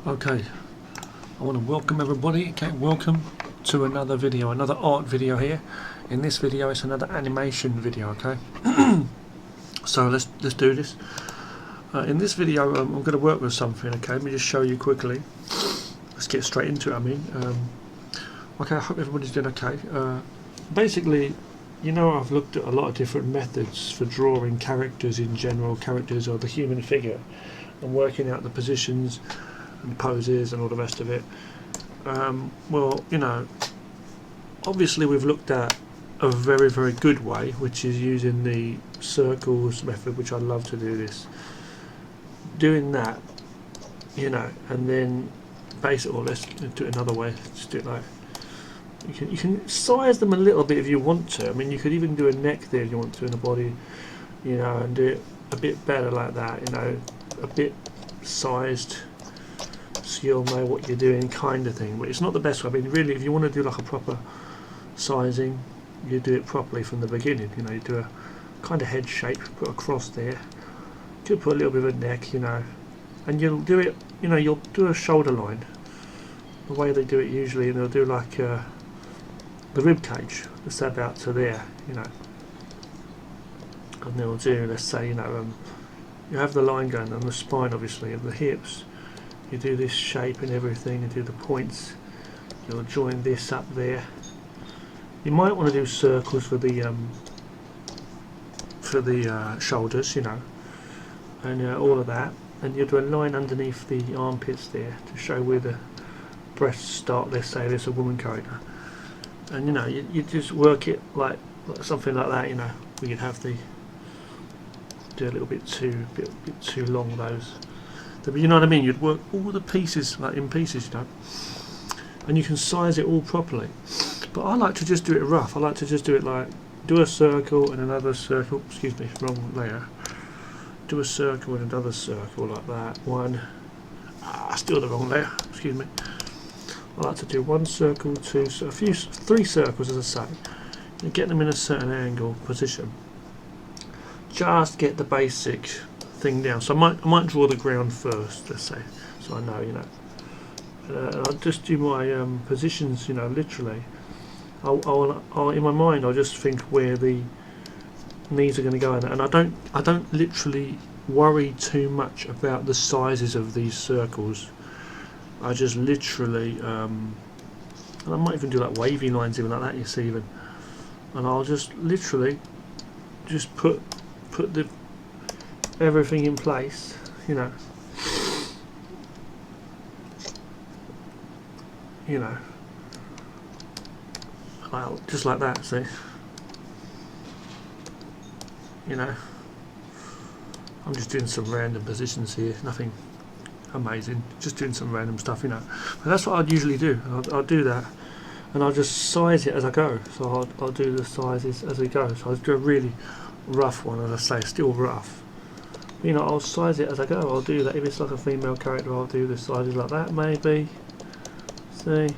Okay, I want to welcome everybody. Okay, welcome to another video, another art video here. In this video, it's another animation video. Okay, so let's do this. In this video, I'm going to work with something. Okay, let me just show you quickly. Let's get straight into it. Okay, I hope everybody's doing okay. Basically, you know, I've looked at a lot of different methods for drawing characters in general, characters or the human figure, and working out the positions and poses and all the rest of it. Well, you know, obviously we've looked at a very good way, which is using the circles method, which I love to do this. Doing that, you know, and then basically, let's do it another way. Just do it like you can size them a little bit if you want to. I mean, you could even do a neck there if you want to, in the body, you know, and do it a bit better like that, you know, a bit sized, so you'll know what you're doing, kind of thing. But it's not the best way. I mean, really, if you want to do like a proper sizing, you do it properly from the beginning. You know, you do a kind of head shape, put a cross there. You could put a little bit of a neck, you know, and you'll do it. You know, you'll do a shoulder line the way they do it usually, and they'll do like the rib cage. Let's say about to there, you know, and they'll do, let's say, you know, you have the line going on the spine, obviously, of the hips. You do this shape and everything, and do the points. You'll join this up there. You might want to do circles for the shoulders, you know, and all of that. And you'll do a line underneath the armpits there to show where the breasts start. Let's say there's a woman character, and you know, you just work it like something like that, you know, where you'd have the do a little bit too long those. But you know what I mean? You'd work all the pieces like in pieces, you know, and you can size it all properly. But I like to just do it rough. I like to just do it like do a circle and another circle. Excuse me, wrong layer. Do a circle and another circle like that. One. Still the wrong layer. Excuse me. I like to do one circle, two, three circles, as I say, and get them in a certain angle position. Just get the basic thing down. So I might draw the ground first, let's say, so I know, you know. I'll just do my positions, you know, literally. I'll in my mind, I'll just think where the knees are going to go in, and I don't literally worry too much about the sizes of these circles. I just literally, and I might even do like wavy lines, even like that. You see, even, and I'll just literally just put the everything in place, you know. You know, I'll just like that. See, you know, I'm just doing some random positions here, nothing amazing, just doing some random stuff, you know. But that's what I'd usually do. I'll do that, and I'll just size it as I go. So I'll do the sizes as we go. So I'll do a really rough one, as I say, still rough. You know, I'll size it as I go. I'll do that. If it's like a female character, I'll do the sizes like that, maybe. See?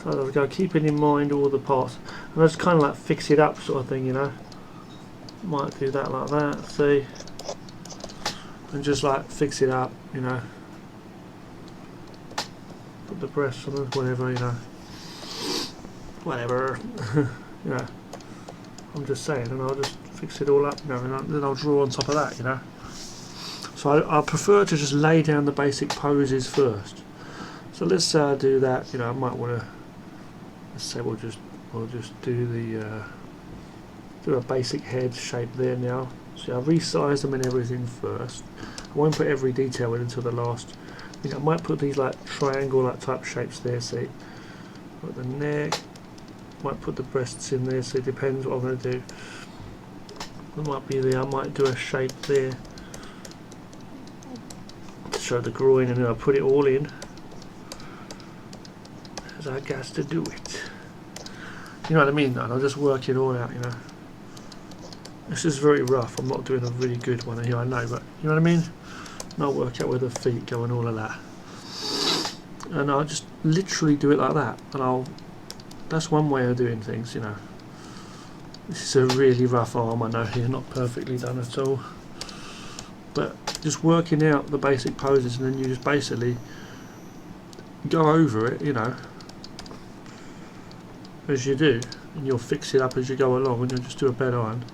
So as I go, keeping in mind all the parts. And I just kind of like fix it up sort of thing, you know. Might do that like that, see? And just like fix it up, you know. Put the breasts on it, whatever, you know. Whatever. You know. I'm just saying, and I'll just fix it all up, you know, and then I'll draw on top of that, you know. So I prefer to just lay down the basic poses first. So let's do that. You know, I might want to. Let's say we'll just do the do a basic head shape there now. So I'll resize them and everything first. I won't put every detail in until the last. You know, I might put these like triangle like type shapes there. See, put the neck. Might put the breasts in there. So it depends what I'm going to do. It might be there. I might do a shape there to show the groin, and then I'll put it all in as I got to do it. You know what I mean? And I'll just work it all out. You know. This is very rough. I'm not doing a really good one here, I know, but you know what I mean? And I'll work out where the feet go and all of that. And I'll just literally do it like that. And that's one way of doing things, you know. This is a really rough arm, I know here, not perfectly done at all. But just working out the basic poses, and then you just basically go over it, you know, as you do, and you'll fix it up as you go along, and you'll just do a bed iron.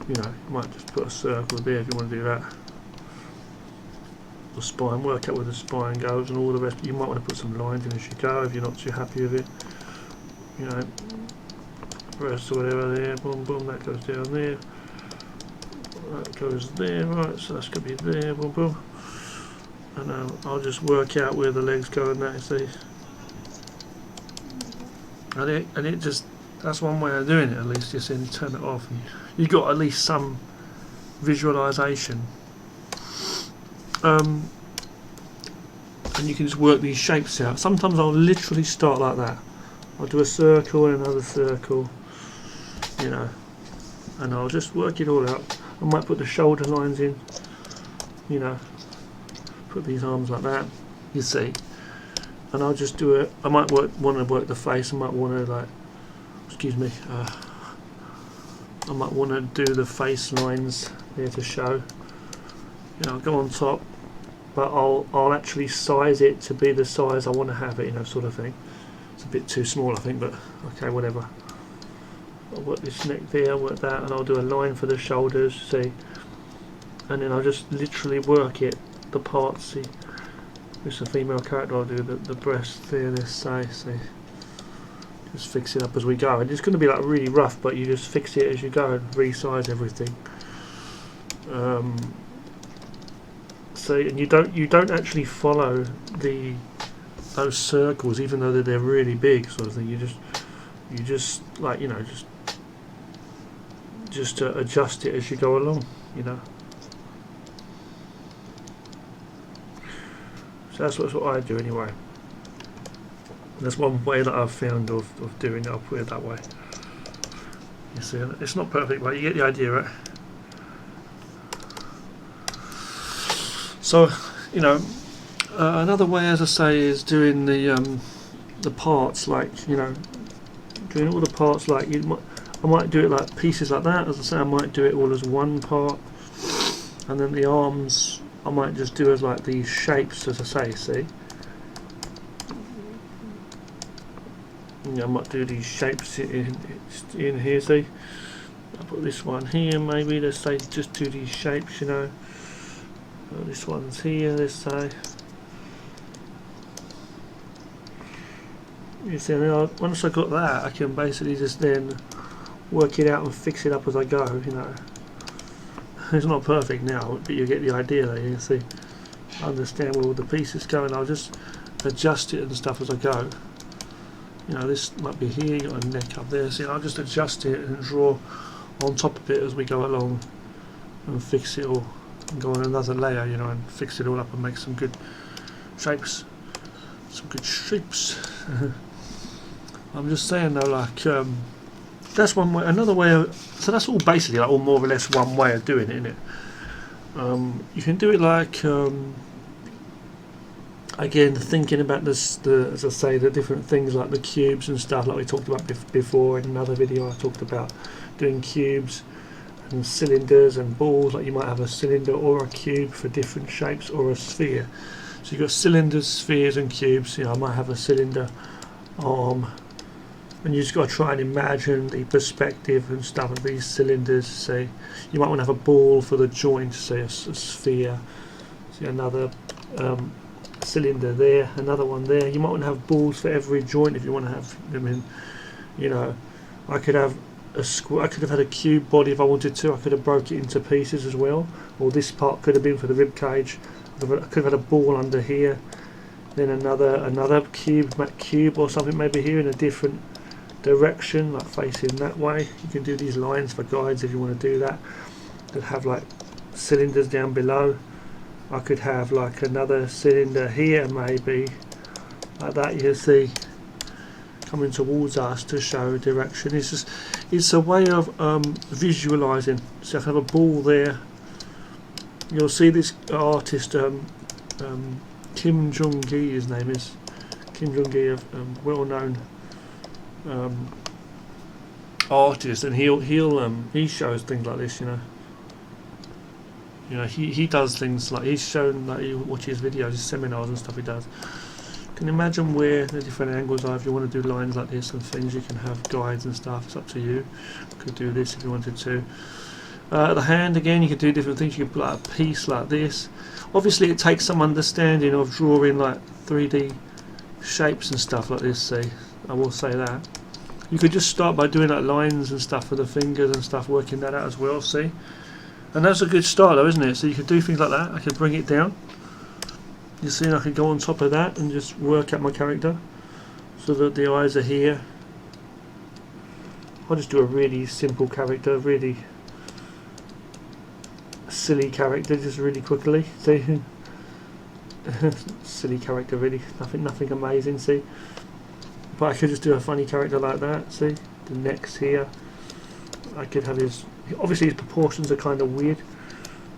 You know, you might just put a circle there if you want to do that. The spine, work out where the spine goes and all the rest. You might want to put some lines in as you go if you're not too happy with it. You know, rest or whatever there, boom, boom, that goes down there. That goes there, right, so that's going to be there, boom, boom. And I'll just work out where the legs go and that, you see. And it just, that's one way of doing it at least, just then turn it off. And you've got at least some visualisation. And you can just work these shapes out. Sometimes I'll literally start like that. I'll do a circle and another circle, you know, and I'll just work it all out. I might put the shoulder lines in, you know, put these arms like that, you see, and I'll just do it. I might want to work the face. I might want to, like, excuse me, I might want to do the face lines there to show. You know, I'll go on top, but I'll actually size it to be the size I want to have it, you know, sort of thing. It's a bit too small, I think, but okay, whatever. I'll work this neck there, work that, and I'll do a line for the shoulders, see, and then I'll just literally work it, the parts, see. It's a female character, I'll do the breast there, this side, see. Just fix it up as we go, and it's going to be like really rough, but you just fix it as you go and resize everything. So, and you don't actually follow those circles, even though they're really big, sort of thing. You just like, you know, just adjust it as you go along, you know. So that's what I do anyway. That's one way that I've found of doing it. I'll put it that way. You see, it's not perfect, but you get the idea, right? So, you know, another way, as I say, is doing the parts, like, you know, doing all the parts like I might do it like pieces like that. As I say, I might do it all as one part, and then the arms I might just do as like these shapes, as I say. See, I might do these shapes in here. See, I'll put this one here, maybe. Let's say just do these shapes, you know. This one's here, let's say. You see, once I got that, I can basically just then work it out and fix it up as I go, you know. It's not perfect now, but you get the idea there, you see. I understand where all the pieces go, and I'll just adjust it and stuff as I go. You know, this might be here, you got a neck up there, see, I'll just adjust it and draw on top of it as we go along and fix it all. And go on another layer, you know, and fix it all up and make some good shapes. Some good shapes. I'm just saying though, like, that's one way. Another way of, so that's all basically like, all more or less one way of doing it, isn't it? You can do it like, again, thinking about this, as I say, the different things like the cubes and stuff, like we talked about before in another video. I talked about doing cubes and cylinders and balls. Like you might have a cylinder or a cube for different shapes, or a sphere. So you've got cylinders, spheres and cubes. You know, I might have a cylinder arm, and you just got to try and imagine the perspective and stuff of these cylinders. Say you might want to have a ball for the joint, say a sphere. See another cylinder there, another one there. You might want to have balls for every joint if you want to have them in. You know, I could have a square. I could have had a cube body if I wanted to. I could have broke it into pieces as well, or this part could have been for the rib cage. I could have had a ball under here, then another cube or something maybe here in a different direction, like facing that way. You can do these lines for guides if you want to do that. Could have like cylinders down below. I could have like another cylinder here, maybe like that. You see, coming towards us to show direction. It's a way of visualizing. So if I have a ball there, you'll see this artist, Kim Jung-gi, his name is Kim Jung-gi, well-known artist, and he shows things like this, you know. You know, he does things like, he's shown, like, you watch his videos, his seminars and stuff he does, can imagine where the different angles are. If you want to do lines like this and things, you can have guides and stuff. It's up to you. You could do this if you wanted to. The hand, again, you could do different things. You could put like a piece like this. Obviously it takes some understanding of drawing like 3D shapes and stuff like this, see. I will say that. You could just start by doing like lines and stuff for the fingers and stuff, working that out as well, see. And that's a good start though, isn't it? So you could do things like that. I could bring it down. You see, I could go on top of that and just work out my character so that the eyes are here. I'll just do a really simple character, really silly character, just really quickly. See, silly character, really nothing amazing. See, but I could just do a funny character like that. See, the neck's here. I could have his. Obviously, his proportions are kind of weird.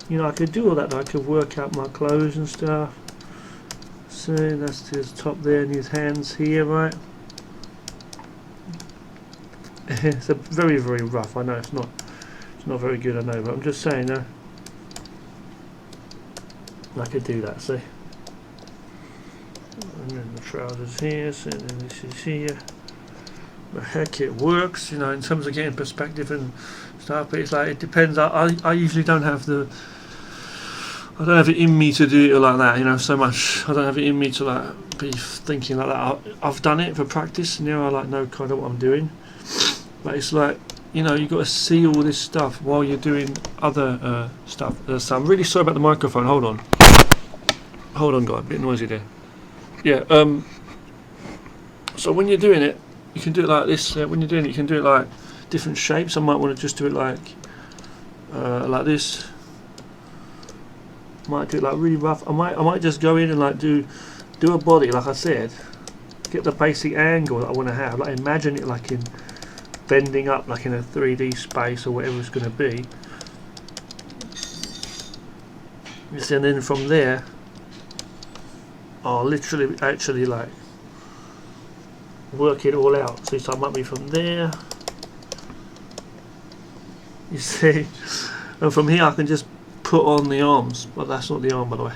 You know, I could do all that. Though. I could work out my clothes and stuff. See, that's his top there, and his hands here, right? It's a very rough. I know it's not very good. I know, but I'm just saying. I could do that, see? And then the trousers here, and then this is here. But heck, it works, you know, in terms of getting perspective and stuff, but it's like, it depends. I usually don't have it in me to do it like that, you know, so much. I don't have it in me to like be thinking like that. I've done it for practice, and now I like know kind of what I'm doing. But it's like, you know, you got to see all this stuff while you're doing other stuff. So I'm really sorry about the microphone. Hold on, guys. A bit noisy there. Yeah. So when you're doing it, you can do it like this. When you're doing it, you can do it like different shapes. I might want to just do it like this. Might do it like really rough. I might just go in and like do a body, like I said. Get the basic angle that I want to have. Like imagine it like in bending up like in a 3D space or whatever it's going to be. And then from there I'll literally actually like work it all out. So I might be from there, you see, and from here I can just put on the arms, but that's not the arm, by the way.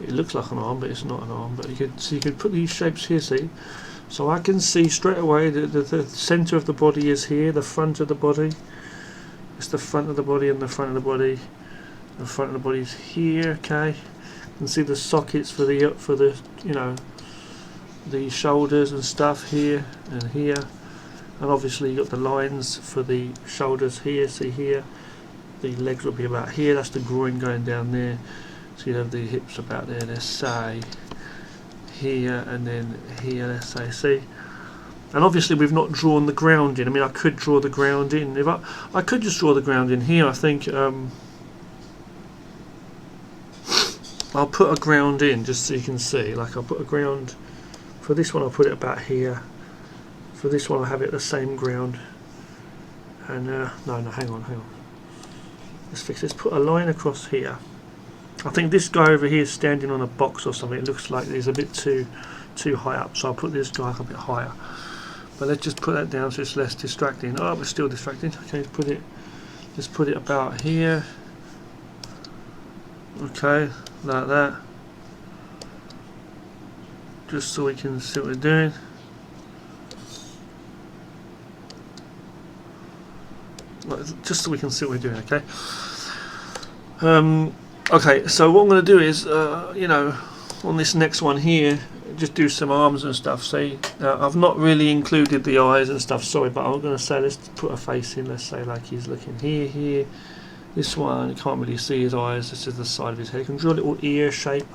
It looks like an arm, but it's not an arm. But you could put these shapes here, see. So I can see straight away that the centre of the body is here, the front of the body. It's the front of the body and the front of the body. The front of the body is here, okay. You can see the sockets for the you know, the shoulders and stuff here and here. And obviously you've got the lines for the shoulders here, see here. The legs will be about here, that's the groin going down there. So you have the hips about there, let's say. Here and then here, let's say, see. And obviously we've not drawn the ground in. I mean, I could draw the ground in. If I could just draw the ground in here, I think I'll put a ground in just so you can see. Like I'll put a ground, for this one I'll put it about here. For this one I'll have it the same ground. And no, hang on. Let's fix this. Put a line across here. I think this guy over here is standing on a box or something. It looks like he's a bit too high up, so I'll put this guy up a bit higher. But let's just put that down so it's less distracting. Oh, we're still distracting. Okay, let's put it about here. Okay, like that. Just so we can see what we're doing. Just so we can see what we're doing, okay? Okay, so what I'm going to do is, you know, on this next one here, just do some arms and stuff. See, I've not really included the eyes and stuff, sorry, but I'm going to say, let's put a face in, let's say like he's looking here. This one, you can't really see his eyes, this is the side of his head. You can draw a little ear shape,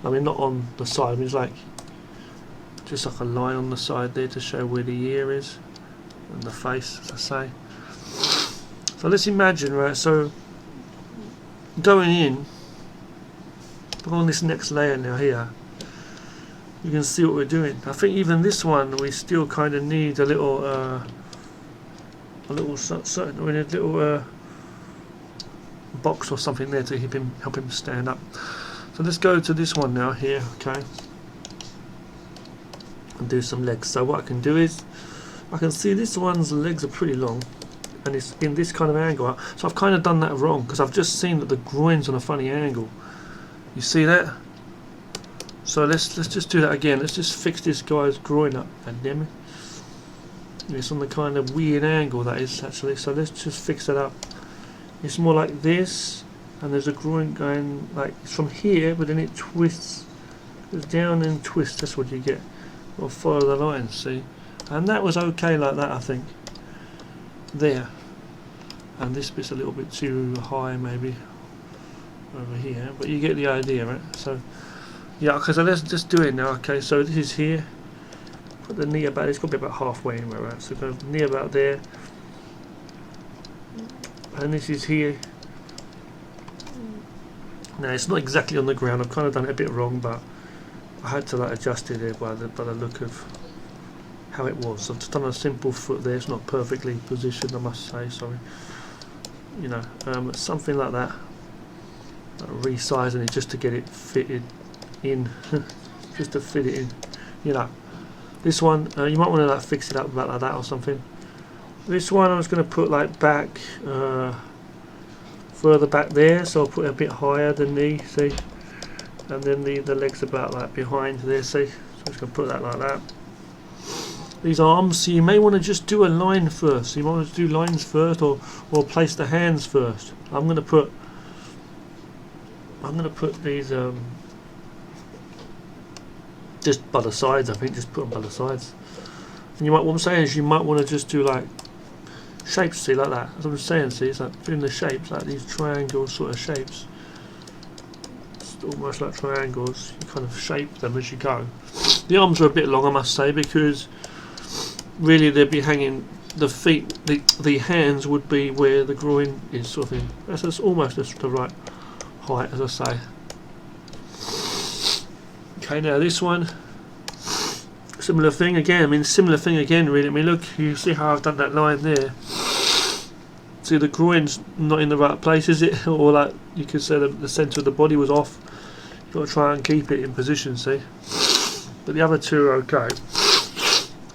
I mean not on the side, I mean it's like, just like a line on the side there to show where the ear is, and the face, as I say. So let's imagine, right, so going in, on this next layer now here, you can see what we're doing. I think even this one we still kind of need a little box or something there to help him stand up. So let's go to this one now here, okay, and do some legs. So what I can do is, I can see this one's legs are pretty long, and it's in this kind of angle. So I've kind of done that wrong because I've just seen that the groin's on a funny angle. You see that? So let's just do that again. Let's just fix this guy's groin up. God damn it! It's on the kind of weird angle that is actually. So let's just fix it up. It's more like this, and there's a groin going like it's from here, but then it twists. Goes down and twists. That's what you get. Or follow the lines. See, and that was okay like that, I think. There. And this bit's a little bit too high, maybe over here, but you get the idea, right? So. Yeah, okay, so let's just do it now. Okay, so this is here. Put the knee about, it's got to be about halfway anyway, right? So go knee about there. And this is here. Now, it's not exactly on the ground. I've kind of done it a bit wrong, but I had to like adjust it there by the look of how it was. So I've just done a simple foot there. It's not perfectly positioned, I must say, sorry. You know, something like that. Resizing it just to get it fitted in, just to fit it in, you know. This one you might want to like fix it up about like that or something. This one I was going to put like back further back there, so I'll put it a bit higher than knee, see, and then the legs about like behind there, see. So I'm just going to put that like that. These arms, so you may want to just do a line first. So you might want to do lines first, or place the hands first. I'm going to put these just by the sides, I think, just put them by the sides. And you might, what I'm saying is you might want to just do like shapes, see, like that. As I'm saying, see, it's like doing the shapes, like these triangle sort of shapes. It's almost like triangles. You kind of shape them as you go. The arms are a bit long, I must say, because really they'd be hanging, the feet, the hands would be where the groin is, sort of thing. That's almost the right height, as I say. Okay, now this one, similar thing again. I mean, similar thing again, really. I mean, look, you see how I've done that line there. See, the groin's not in the right place, is it? Or like you could say the centre of the body was off. You've got to try and keep it in position, see. But the other two are okay.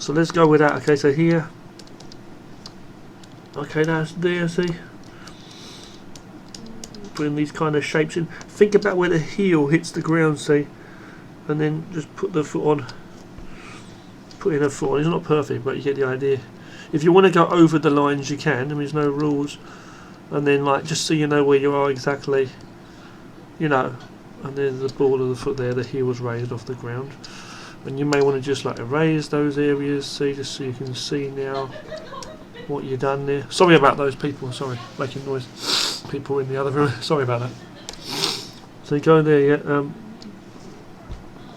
So let's go with that. Okay, so here. Okay, that's there, see. Putting these kind of shapes in. Think about where the heel hits the ground, see. And then just put the foot on. Put in a foot on. It's not perfect, but you get the idea. If you want to go over the lines, you can. I mean, there's no rules. And then, like, just so you know where you are exactly, you know. And then the ball of the foot there, the heel was raised off the ground. And you may want to just like erase those areas, see, just so you can see now what you've done there. Sorry about those people. Sorry, making noise. People in the other room. Sorry about that. So you go there, yeah.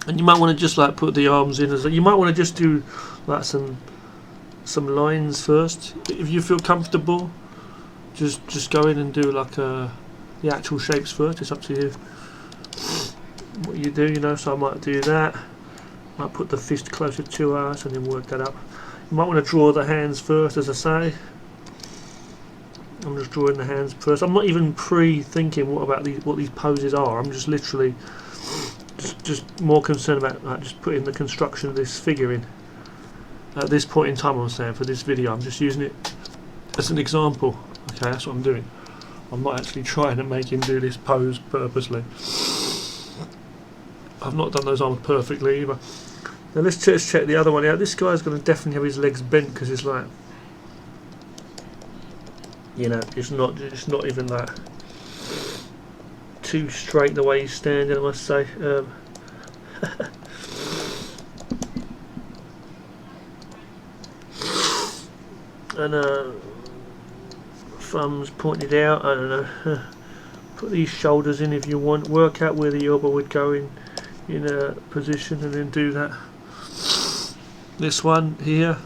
And you might want to just like put the arms in as you might want to just do like some lines first. If you feel comfortable, just go in and do like the actual shapes first. It's up to you what you do, you know. So I might do that. Might put the fist closer to us and then work that up. You might want to draw the hands first, as I say. I'm just drawing the hands first. I'm not even pre-thinking what these poses are. I'm just literally just more concerned about like, just putting the construction of this figure in. At this point in time, I'm saying, for this video, I'm just using it as an example. Okay, that's what I'm doing. I'm not actually trying to make him do this pose purposely. I've not done those arms perfectly either. Now let's just check the other one out. This guy's going to definitely have his legs bent because it's like, you know, it's not even like too straight the way he's standing, I must say. And thumbs pointed out. I don't know. Put these shoulders in if you want. Work out where the elbow would go in a position, and then do that. This one here,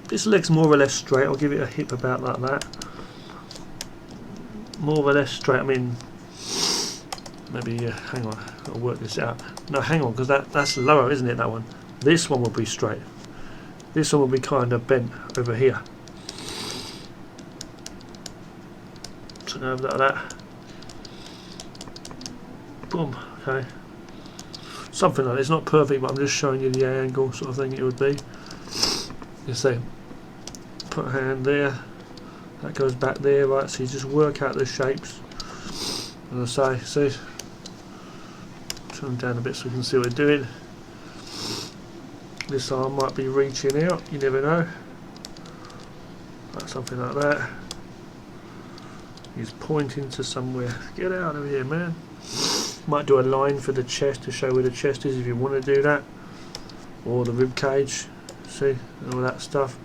this leg's more or less straight. I'll give it a hip about like that. More or less straight. I mean, maybe hang on, I'll work this out. No, hang on, because that's lower, isn't it? That one. This one will be straight. This one will be kind of bent over here. So now like that. Boom. Okay. Something like that. It's not perfect, but I'm just showing you the angle sort of thing it would be. You see, put a hand there. That goes back there, right? So you just work out the shapes. As I say, see, Turn down a bit so we can see what we're doing. This arm might be reaching out, you never know. Like something like that. He's pointing to somewhere. Get out of here, man. Might do a line for the chest to show where the chest is if you want to do that. Or the rib cage. See? All that stuff.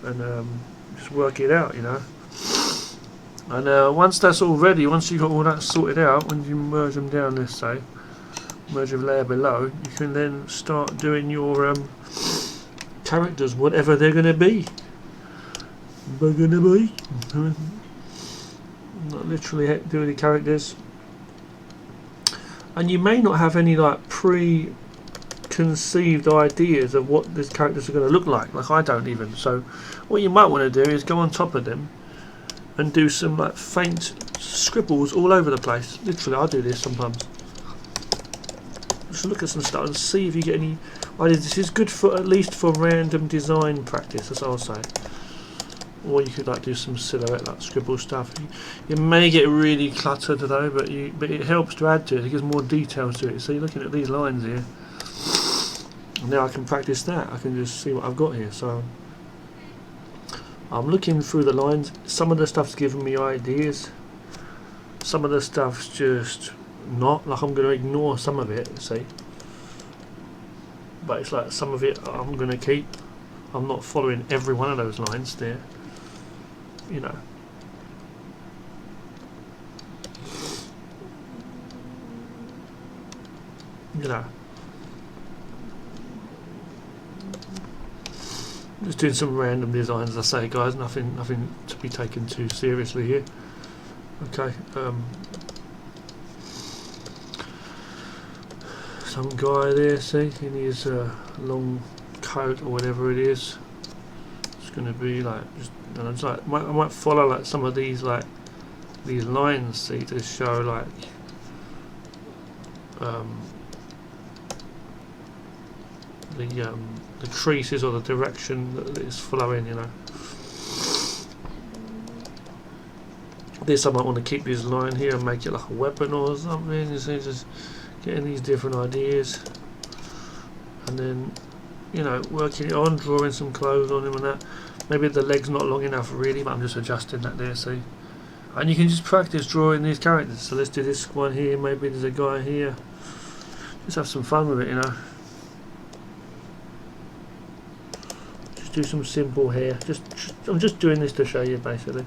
And just work it out, you know. And once that's all ready, once you've got all that sorted out, when you merge them down, let's say, merge with layer below, you can then start doing your characters, whatever they're going to be. They're going to be. Not literally do any characters. And you may not have any like preconceived ideas of what these characters are going to look like I don't even. So what you might want to do is go on top of them and do some like faint scribbles all over the place. Literally, I do this sometimes. Just look at some stuff and see if you get any ideas. This is good for at least for random design practice, that's what I'll say. Or you could like do some silhouette like scribble stuff. You may get really cluttered though, but it helps to add to it. It gives more details to it. So you're looking at these lines here. And now I can practice that. I can just see what I've got here. So I'm looking through the lines. Some of the stuff's giving me ideas. Some of the stuff's just not. Like I'm going to ignore some of it, see. But it's like some of it I'm going to keep. I'm not following every one of those lines there. You know. You know. Just doing some random designs, I say, guys. Nothing to be taken too seriously here. Okay. Some guy there, see, in his long coat or whatever it is. It's going to be like just. And it's like I might follow like some of these these lines, see, to show like the creases or the direction that it's flowing, you know. This I might want to keep this line here and make it like a weapon or something. You see, just getting these different ideas, and then, you know, working it on, drawing some clothes on him and that. Maybe the leg's not long enough really, but I'm just adjusting that there, see. And you can just practice drawing these characters. So let's do this one here, maybe there's a guy here. Just have some fun with it, you know. Just do some simple hair. I'm just doing this to show you basically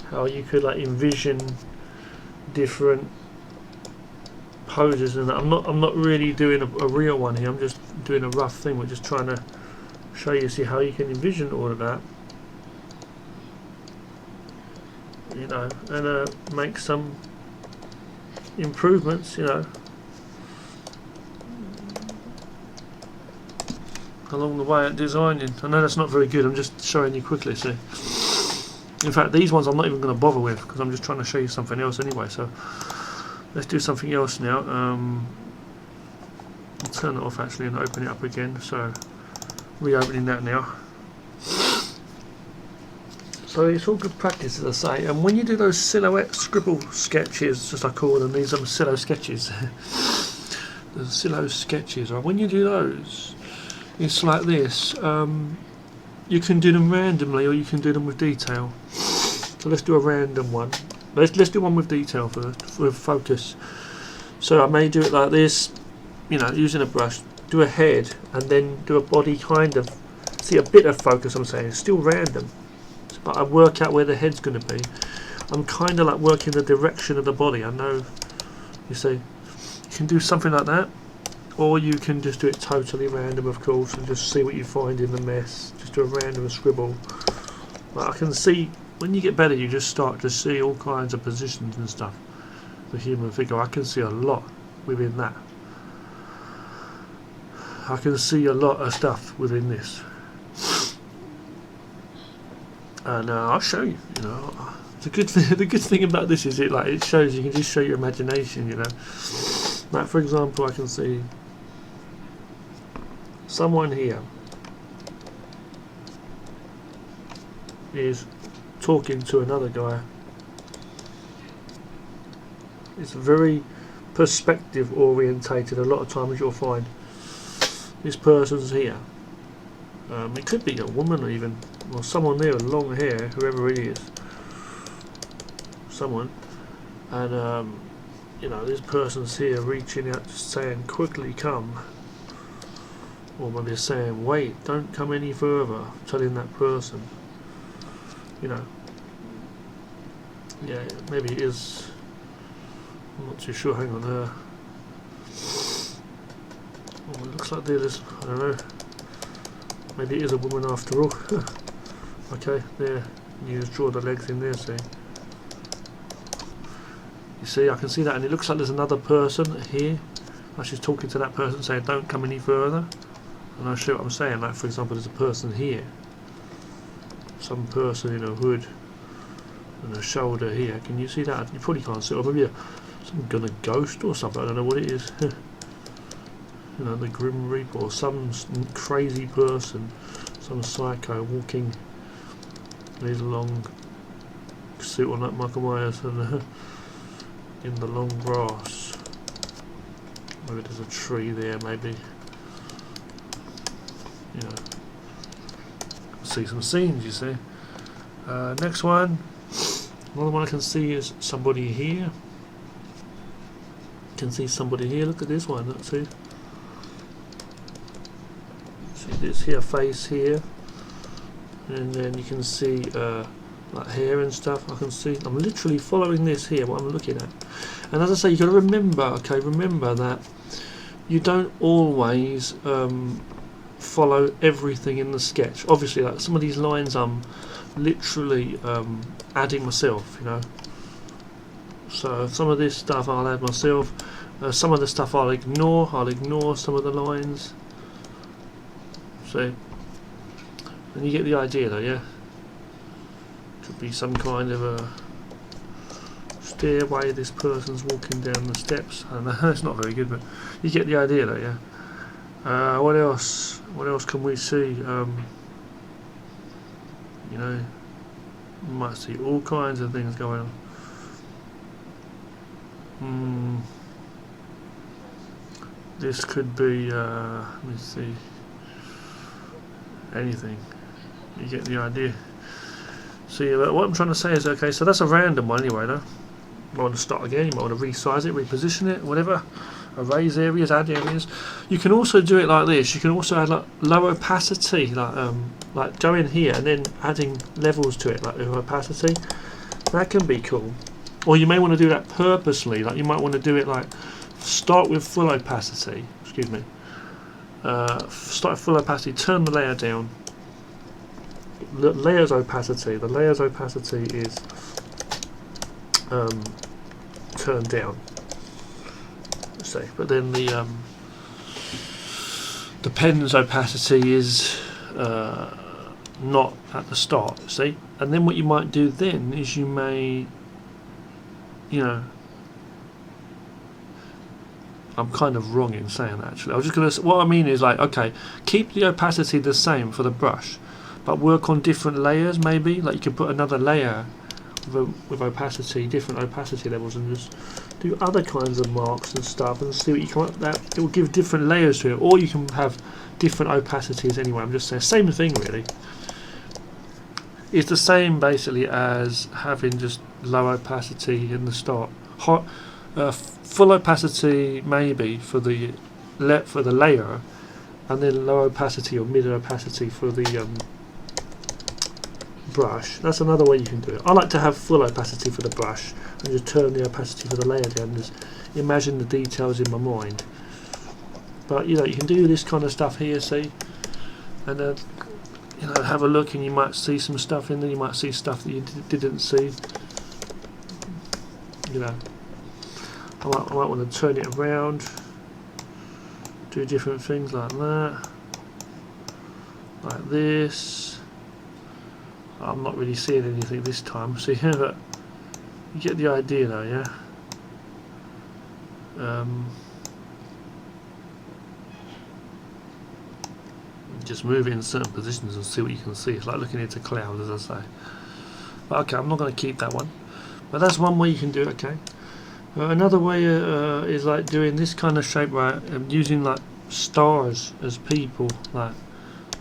how you could like envision different poses and that. I'm not really doing a real one here, I'm just doing a rough thing. We're just trying to show you, see how you can envision all of that, you know, and make some improvements, you know, along the way at designing. I know that's not very good, I'm just showing you quickly, see. In fact, these ones I'm not even going to bother with because I'm just trying to show you something else anyway. So let's do something else now. I'll turn it off actually and open it up again. So reopening that now. So it's all good practice, as I say. And when you do those silhouette scribble sketches, as I call them, these are silo sketches. The silo sketches, right? When you do those, it's like this. You can do them randomly, or you can do them with detail. So let's do a random one. Let's do one with detail first, with focus. So I may do it like this, you know, using a brush. Do a head and then do a body, kind of. See, a bit of focus, I'm saying. It's still random, but I work out where the head's going to be. I'm kind of like working the direction of the body. I know, you see. You can do something like that, or you can just do it totally random, of course, and just see what you find in the mess. Just do a random scribble. But I can see, when you get better, you just start to see all kinds of positions and stuff. The human figure, I can see a lot within that. I can see a lot of stuff within this. And I'll show you, you know. The good thing about this is it shows, you can just show your imagination, you know. Like for example, I can see someone here is talking to another guy. It's very perspective orientated. A lot of times you'll find this person's here. It could be a woman even, or someone there with long hair, whoever it is. Someone. And you know, this person's here reaching out, just saying, quickly come. Or maybe saying, wait, don't come any further, telling that person. You know. Yeah, maybe it is. I'm not too sure, hang on. Oh, it looks like there's, I don't know. Maybe it is a woman after all. Okay, there. You just draw the legs in there, see. You see, I can see that, and it looks like there's another person here. Like she's talking to that person saying, don't come any further. And I'll show you what I'm saying. Like, for example, there's a person here. Some person in a hood and a shoulder here. Can you see that? You probably can't see it. Or maybe some kind of ghost or something. I don't know what it is. You know, the Grim Reaper, or some crazy person, some psycho walking in his long suit on, like Michael Myers, and in the long grass. Maybe there's a tree there, maybe. You know, see some scenes, you see. Next one, another one I can see is somebody here. Can see somebody here. Look at this one. Let's see. See this here face here, and then you can see like hair and stuff. I can see. I'm literally following this here. What I'm looking at, and as I say, you got to remember. Okay, remember that you don't always follow everything in the sketch. Obviously, like some of these lines, I'm literally adding myself. You know. So some of this stuff I'll add myself. Some of the stuff I'll ignore. I'll ignore some of the lines. So, and you get the idea though, yeah? Could be some kind of a stairway, this person's walking down the steps. I don't know, it's not very good, but you get the idea though, yeah? What else? What else can we see? You know, you might see all kinds of things going on. This could be, let me see. Anything. You get the idea. See, what I'm trying to say is, okay, so that's a random one anyway, though. You might want to start again, you might want to resize it, reposition it, whatever. Erase areas, add areas. You can also do it like this. You can also add like low opacity, like go in here and then adding levels to it, like low opacity. That can be cool. Or you may want to do that purposely, like you might want to do it like start with full opacity. Excuse me. Start at full opacity, turn the layer down. Layers opacity. The layers opacity is turned down. Say, but then the pen's opacity is not at the start. See, and then what you might do then is you may, you know. I'm kind of wrong in saying that, actually. I was just going to. What I mean is, like, okay, keep the opacity the same for the brush, but work on different layers. Maybe, like, you could put another layer with opacity, different opacity levels, and just do other kinds of marks and stuff, and see what you come up with. That it will give different layers to it, or you can have different opacities anyway. I'm just saying, same thing really. It's the same basically as having just low opacity in the start. Full opacity maybe for the layer, and then low opacity or mid opacity for the brush. That's another way you can do it. I like to have full opacity for the brush and just turn the opacity for the layer down and just imagine the details in my mind. But you know, you can do this kind of stuff here, see, and you know, have a look, and you might see some stuff in there. You might see stuff that you didn't see. You know. I might want to turn it around, do different things like that, like this. I'm not really seeing anything this time, see, but you get the idea though, yeah? Just move it in certain positions and see what you can see. It's like looking into clouds, as I say. But okay, I'm not going to keep that one. But that's one way you can do it, okay? Another way is like doing this kind of shape, right? Using like stars as people, like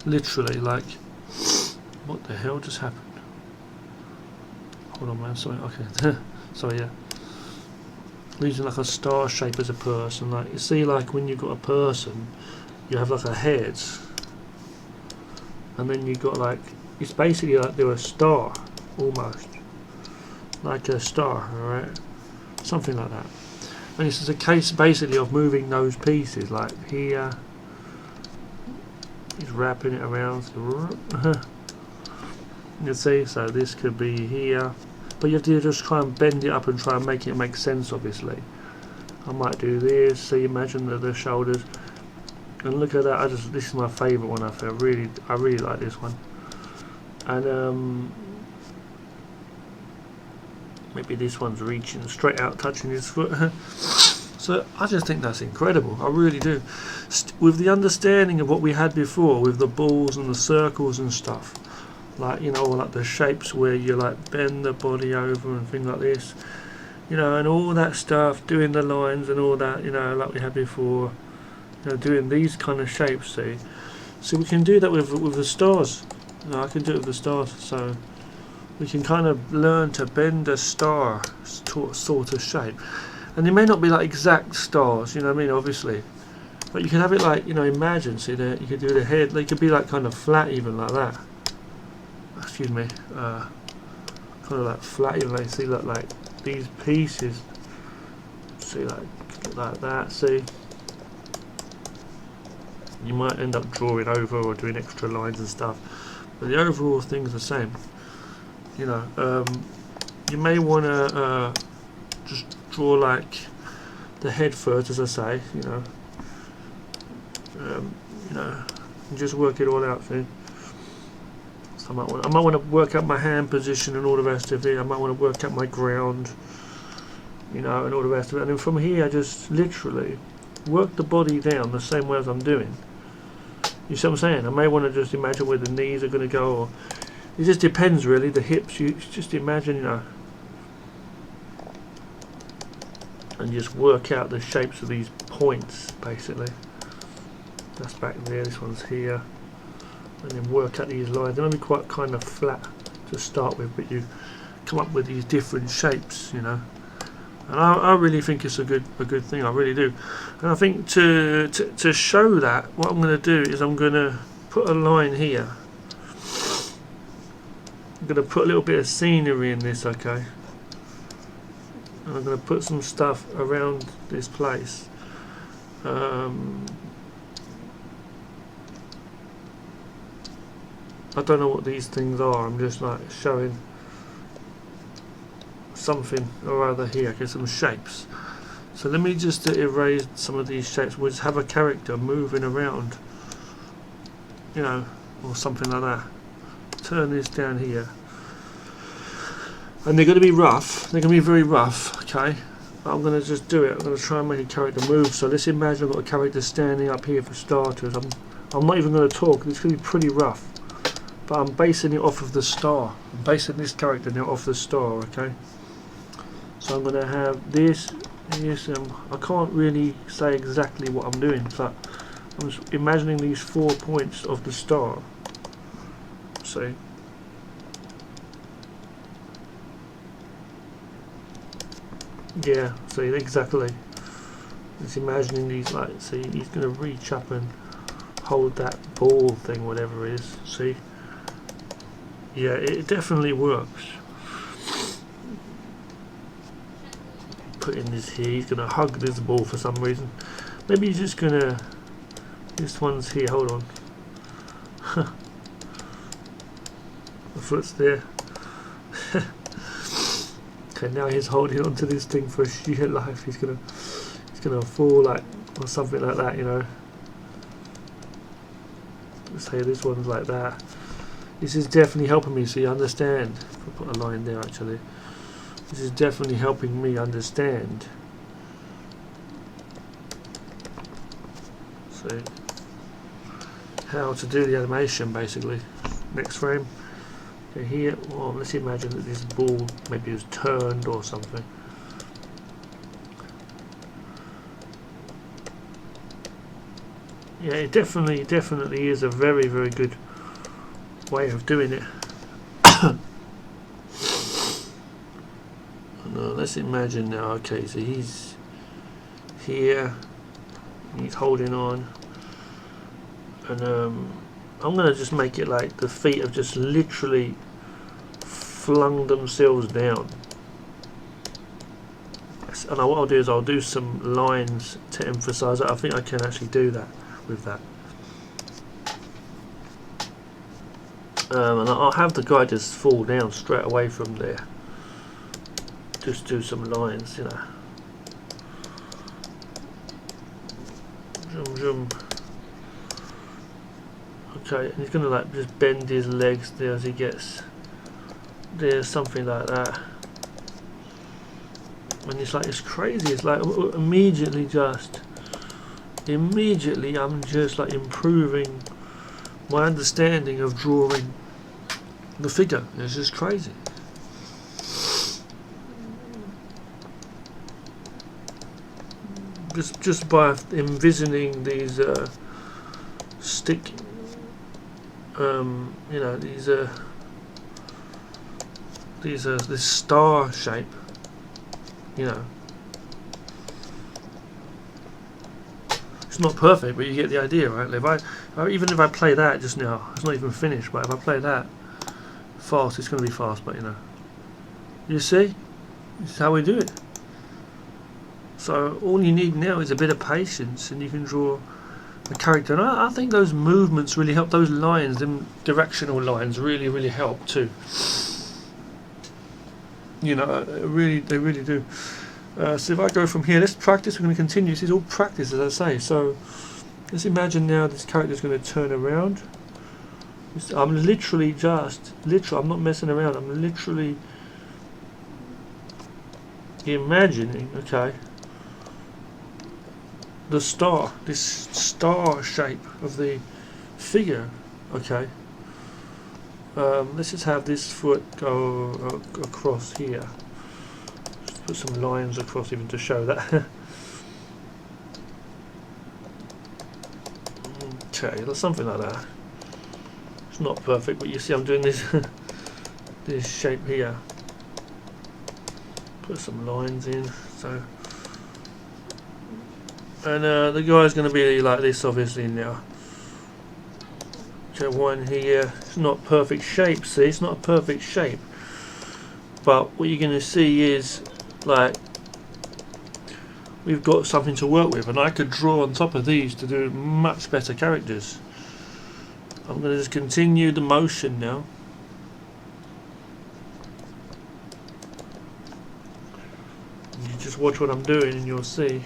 literally, like what the hell just happened? Hold on, man. Sorry. Okay. Sorry. Yeah. Using like a star shape as a person, like you see, like when you've got a person, you have like a head, and then you got like, it's basically like they're a star, almost like a star, alright, something like that. And this is a case basically of moving those pieces, like here he's wrapping it around. You see, so this could be here, but you have to just try and bend it up and try and make it make sense. Obviously I might do this, so you imagine the shoulders, and look at that. This is my favourite one. I really like this one. And maybe this one's reaching straight out, touching his foot. So I just think that's incredible. I really do. With the understanding of what we had before, with the balls and the circles and stuff, like, you know, like the shapes where you like bend the body over and things like this, you know, and all that stuff, doing the lines and all that, you know, like we had before, you know, doing these kind of shapes. See, so we can do that with the stars. You know, I can do it with the stars. So we can kind of learn to bend a star sort of shape, and they may not be like exact stars, you know what I mean, obviously, but you can have it like, you know, imagine, see that you could do the head, they could be like kind of flat, even like that. Excuse me, kind of like flat, even like, see, like these pieces, see, like that. See, you might end up drawing over or doing extra lines and stuff, but the overall thing's the same. You know, you may want to just draw like the head first, as I say. You know, and just work it all out. See, so I might want to work out my hand position and all the rest of it. I might want to work out my ground, you know, and all the rest of it. And then from here, I just literally work the body down the same way as I'm doing. You see what I'm saying? I may want to just imagine where the knees are going to go, or it just depends really. The hips, you just imagine, you know, and just work out the shapes of these points basically. That's back there, this one's here, and then work out these lines. They're going to be quite kind of flat to start with, but you come up with these different shapes, you know. And I really think it's a good thing. I really do. And I think to show that, what I'm going to do is I'm going to put a line here. I'm going to put a little bit of scenery in this, okay? And I'm going to put some stuff around this place. I don't know what these things are. I'm just like showing something or other here. Okay, some shapes. So let me just erase some of these shapes. We'll just have a character moving around, you know, or something like that. Turn this down here, and they're going to be rough. They're going to be very rough, okay? But I'm going to just do it. I'm going to try and make a character move. So let's imagine I've got a character standing up here for starters. I'm not even going to talk. It's going to be pretty rough, but I'm basing it off of the star. I'm basing this character now off the star, okay? So I'm going to have this. I can't really say exactly what I'm doing, but I'm just imagining these 4 points of the star. See? Yeah, see, exactly. Just imagining these, like, see, he's going to reach up and hold that ball thing, whatever it is, see? Yeah, it definitely works. Putting this here, he's going to hug this ball for some reason. Maybe he's just going to, this one's here, hold on. The foot's there. Okay, now he's holding on to this thing for sheer life. He's gonna fall, like, or something like that, you know. Let's say this one's like that. This is definitely helping me, so you understand. I'll put a line there actually. This is definitely helping me understand. So how to do the animation basically. Next frame. Okay, here, well, let's imagine that this ball maybe is turned or something. yeah, it definitely is a very, very good way of doing it. Now, let's imagine now, okay, so he's here, he's holding on, and I'm going to just make it like the feet have just literally flung themselves down. And what I'll do is I'll do some lines to emphasize it. I think I can actually do that with that. And I'll have the guy just fall down straight away from there. Just do some lines, you know. Zoom, zoom. Okay, and he's gonna like just bend his legs there as he gets there, something like that. And it's like, it's crazy. It's like immediately I'm just like improving my understanding of drawing the figure. It's just crazy. Just by envisioning these stick, you know, this star shape, you know. It's not perfect, but you get the idea, right? Even if I play that just now, it's not even finished, but if I play that fast, it's going to be fast, but you know. You see? This is how we do it. So all you need now is a bit of patience, and you can draw a character. And I think those movements really help. Those lines, them directional lines, really help too. You know, they really do. So if I go from here, let's practice. We're going to continue. This is all practice, as I say. So let's imagine now this character is going to turn around. I'm literally I'm not messing around. I'm literally imagining, okay, the star, this star shape of the figure, okay. Let's just have this foot go across here. Just put some lines across even to show that. Okay, something like that. It's not perfect, but you see I'm doing this this shape here. Put some lines in, so. And the guy's going to be like this, obviously, now. So one here, it's not perfect shape, see, it's not a perfect shape. But what you're going to see is, like, we've got something to work with, and I could draw on top of these to do much better characters. I'm going to just continue the motion now. You just watch what I'm doing and you'll see.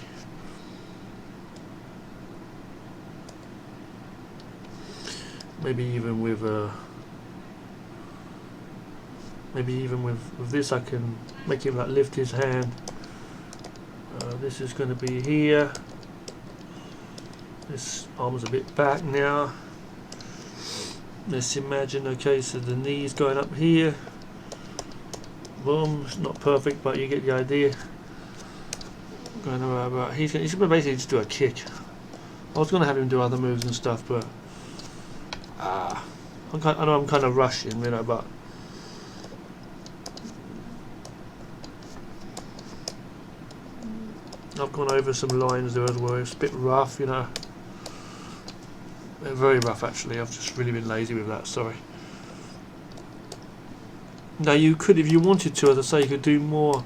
Maybe even with this I can make him like lift his hand. This is going to be here. This arm's a bit back now. Let's imagine, okay, so the knee's going up here. Boom, it's not perfect, but you get the idea. Going about, he's going to basically just do a kick. I was going to have him do other moves and stuff, but I know I'm kind of rushing, you know, but I've gone over some lines there as well. It's a bit rough, you know. Very rough, actually. I've just really been lazy with that, sorry. Now you could, if you wanted to, as I say, you could do more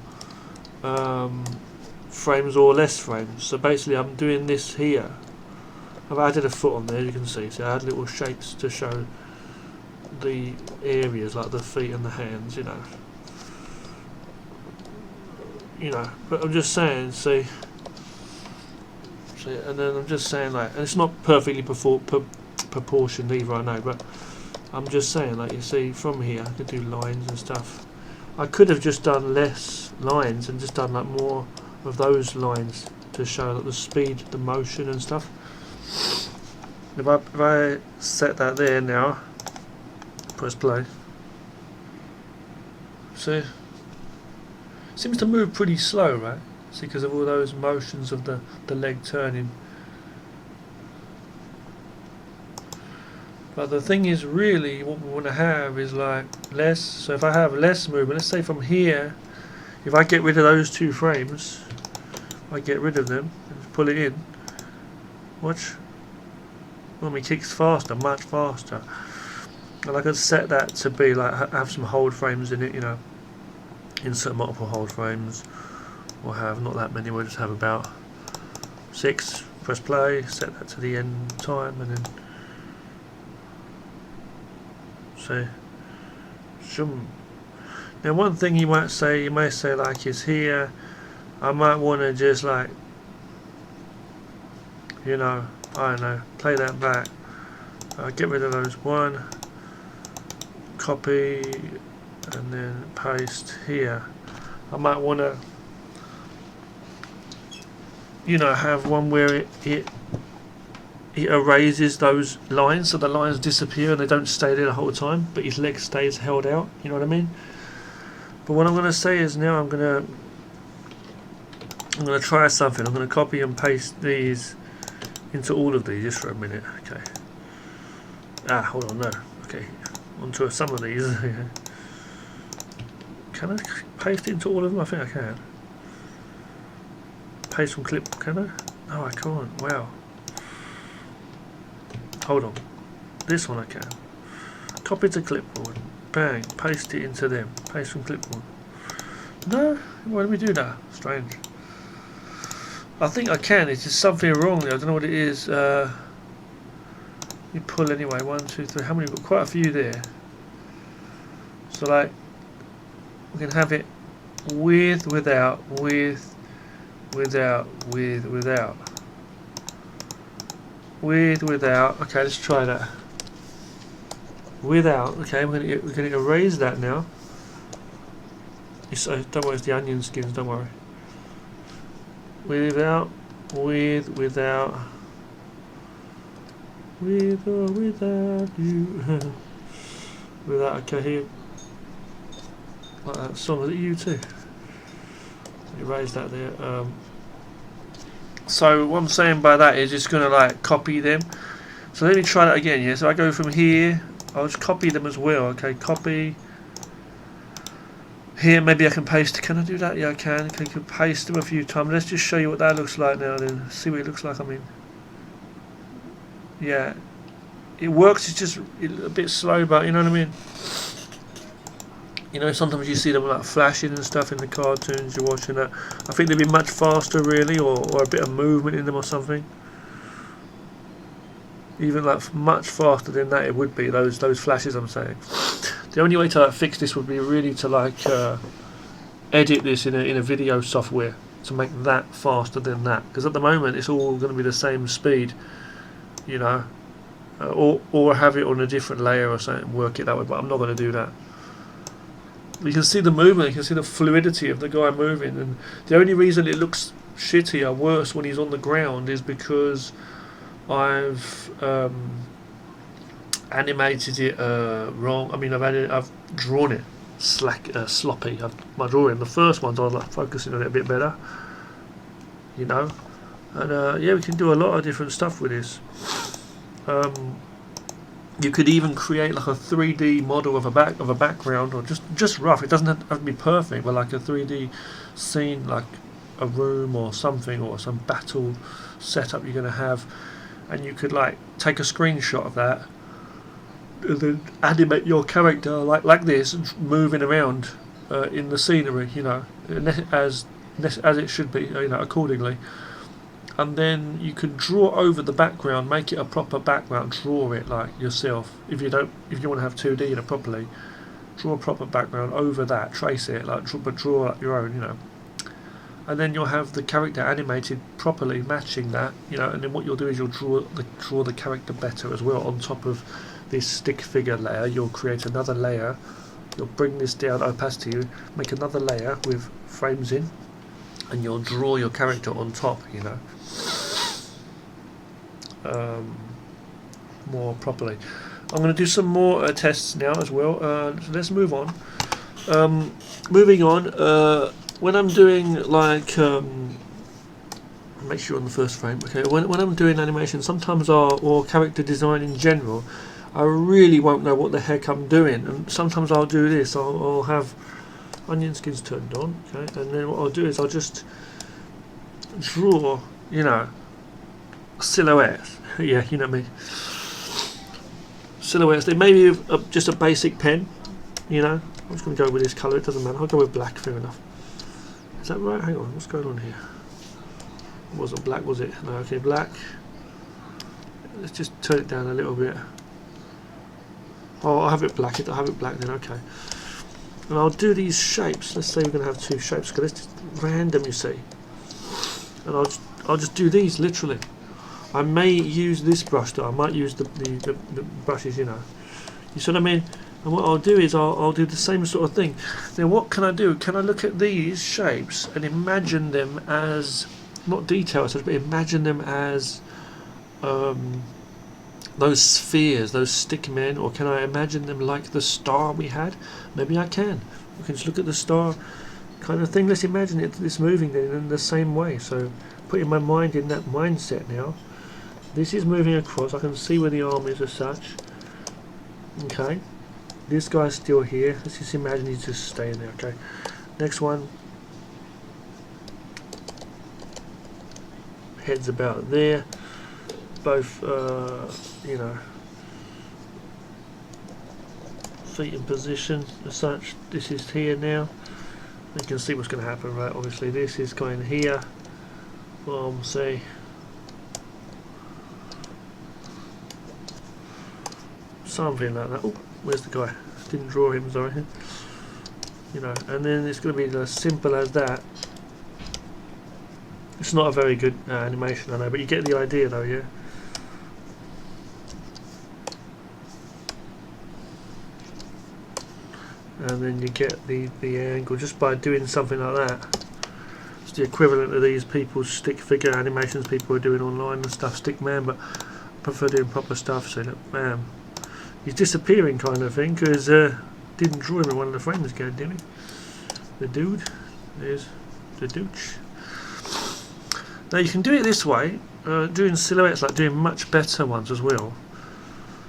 frames or less frames. So basically I'm doing this here. I've added a foot on there, you can see. So I had little shapes to show the areas, like the feet and the hands, you know. But I'm just saying, see, and then I'm just saying, like, and it's not perfectly proportioned either, I know, but I'm just saying, like, you see, from here I could do lines and stuff. I could have just done less lines and just done like more of those lines to show like the speed, the motion and stuff. If I set that there now, press play. See? Seems to move pretty slow, right? See, because of all those motions of the leg turning. But the thing is, really, what we want to have is like less. So if I have less movement, let's say from here, if I get rid of those 2 frames, I get rid of them and pull it in. Watch. When it kicks faster, much faster. And I can set that to be like have some hold frames in it, you know. Insert multiple hold frames. We'll have not that many. We'll just have about 6. Press play. Set that to the end time, and then. So, now one thing you may say like is here, I might want to just like, you know, I don't know, play that back, get rid of those 1, copy, and then paste here. I might want to, you know, have one where it erases those lines, so the lines disappear and they don't stay there the whole time, but his leg stays held out, you know what I mean? But what I'm going to say is now I'm going to try something. I'm going to copy and paste these into all of these just for a minute. Okay. Hold on, no. Okay, onto some of these. Can I paste it into all of them? I think I can. Paste from clip, can I? No, I can't. Wow. Hold on, this one I can. Copy to clipboard, bang, paste it into them, paste from clipboard. No, why do we do that? Strange. I think I can, it's just something wrong there, I don't know what it is. You pull anyway, 1, 2, 3, how many? We've got quite a few there. So like, we can have it with, without, with, without, with, without. With, without. Okay, let's try that. Without. Okay, we're gonna erase that now. Don't worry, it's the onion skins. Don't worry. Without. With, without. With or without you. Without. Okay, here. Like that song. Was it you too? Erase that there. So what I'm saying by that is it's going to like copy them. So let me try that again. Yeah. So I go from here. I'll just copy them as well. Okay. Copy. Here maybe I can paste. Can I do that? Yeah, I can. Okay, you can paste them a few times. Let's just show you what that looks like now. Then see what it looks like. I mean, yeah, it works. It's just a bit slow, but you know what I mean. You know, sometimes you see them like flashing and stuff in the cartoons you're watching that. I think they'd be much faster really, or a bit of movement in them or something. Even like much faster than that it would be, those flashes I'm saying. The only way to like fix this would be really to like edit this in a video software to make that faster than that. Because at the moment it's all going to be the same speed, you know. Or have it on a different layer or something and work it that way, but I'm not going to do that. You can see the movement, you can see the fluidity of the guy moving, and the only reason it looks shitty or worse when he's on the ground is because I've animated it wrong. I mean, I've drawn it sloppy. My drawing, the first ones I was like focusing on it a bit better, you know, and yeah, we can do a lot of different stuff with this. You could even create like a 3D model of a background, or just rough. It doesn't have to be perfect, but like a 3D scene, like a room or something, or some battle setup you're going to have, and you could like take a screenshot of that and then animate your character like this, moving around in the scenery, you know, as it should be, you know, accordingly. And then you can draw over the background, make it a proper background, draw it like yourself. If you want to have 2D in it properly, draw a proper background over that, trace it, like draw up your own, you know. And then you'll have the character animated properly, matching that, you know. And then what you'll do is you'll draw the character better as well. On top of this stick figure layer, you'll create another layer. You'll bring this down opacity, make another layer with frames in, and you'll draw your character on top, you know. More properly. I'm going to do some more tests now as well, so let's move on. Moving on, when I'm doing like make sure you're on the first frame. Okay, when I'm doing animation, sometimes or character design in general, I really won't know what the heck I'm doing. And sometimes I'll do this. I'll have onion skins turned on, okay, and then what I'll do is I'll just draw, you know, silhouettes. Yeah, you know me. Silhouettes. They may be just a basic pen, you know. I'm just going to go with this colour. It doesn't matter. I'll go with black. Fair enough. Is that right? Hang on. What's going on here? It wasn't black, was it? No. Okay, black. Let's just turn it down a little bit. Oh, I'll have it black. I'll have it black then. Okay. And I'll do these shapes. Let's say we're going to have two shapes because it's just random, you see. And I'll just do these literally. I may use this brush though. I might use the brushes, you know. You see what I mean? And what I'll do is I'll do the same sort of thing. Now what can I do? Can I look at these shapes and imagine them as, not details, but imagine them as those spheres, those stick men, or can I imagine them like the star we had? Maybe I can. We can just look at the star kind of thing. Let's imagine it's moving then in the same way. So putting my mind in that mindset now. This is moving across. I can see where the arm is as such. Okay. This guy's still here. Let's just imagine he's just staying there. Okay. Next one. Head's about there. Both, you know, feet in position as such. This is here now. You can see what's going to happen, right? Obviously, this is going here. Say. Something like that. Oh, where's the guy? Didn't draw him, sorry. You know, and then it's going to be as simple as that. It's not a very good animation, I know, but you get the idea, though, yeah. And then you get the angle just by doing something like that. It's the equivalent of these people's stick figure animations people are doing online and stuff, Stickman, but I prefer doing proper stuff. So look, bam. He's disappearing kind of thing because didn't draw him in one of the frames, God damn it. The dude. There's the douche. Now you can do it this way, doing silhouettes like doing much better ones as well.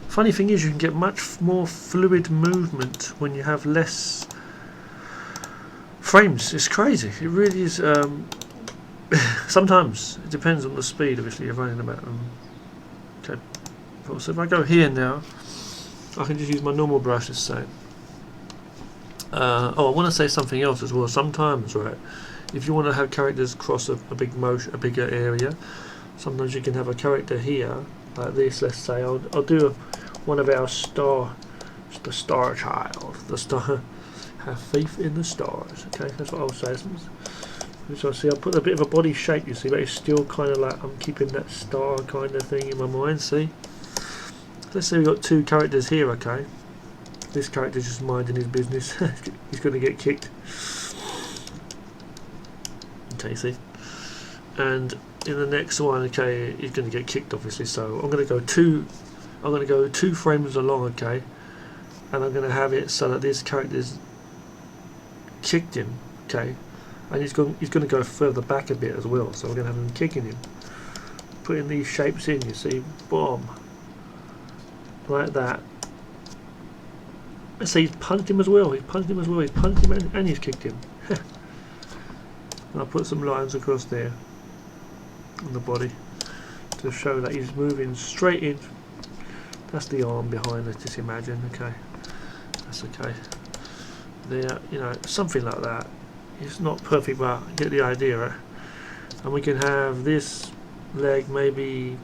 Funny thing is you can get much more fluid movement when you have less frames. It's crazy. It really is. Sometimes it depends on the speed obviously you're running about. Okay. So if I go here now, I can just use my normal brush to say. Oh, I want to say something else as well. Sometimes, right, if you want to have characters cross a bigger area, sometimes you can have a character here like this. Let's say I'll do one of our the star child, the star. Have faith in the stars. Okay, that's what I'll say. So see, I'll put a bit of a body shape, you see, but it's still kind of like I'm keeping that star kind of thing in my mind. See. Let's say we've got two characters here, okay? This character's just minding his business. He's going to get kicked. Okay, see? And in the next one, okay, he's going to get kicked, obviously. So I'm going to go two frames along, okay? And I'm going to have it so that this character's kicked him, okay? And he's going to go further back a bit as well. So we're going to have him kicking him. Putting these shapes in, you see? Boom. Like that. Let's say he's punched him as well. He's punched him and he's kicked him. And I'll put some lines across there on the body to show that he's moving straight in. That's the arm behind, let's just imagine. Okay, that's okay. There, you know, something like that. It's not perfect, but you get the idea, right? And we can have this leg maybe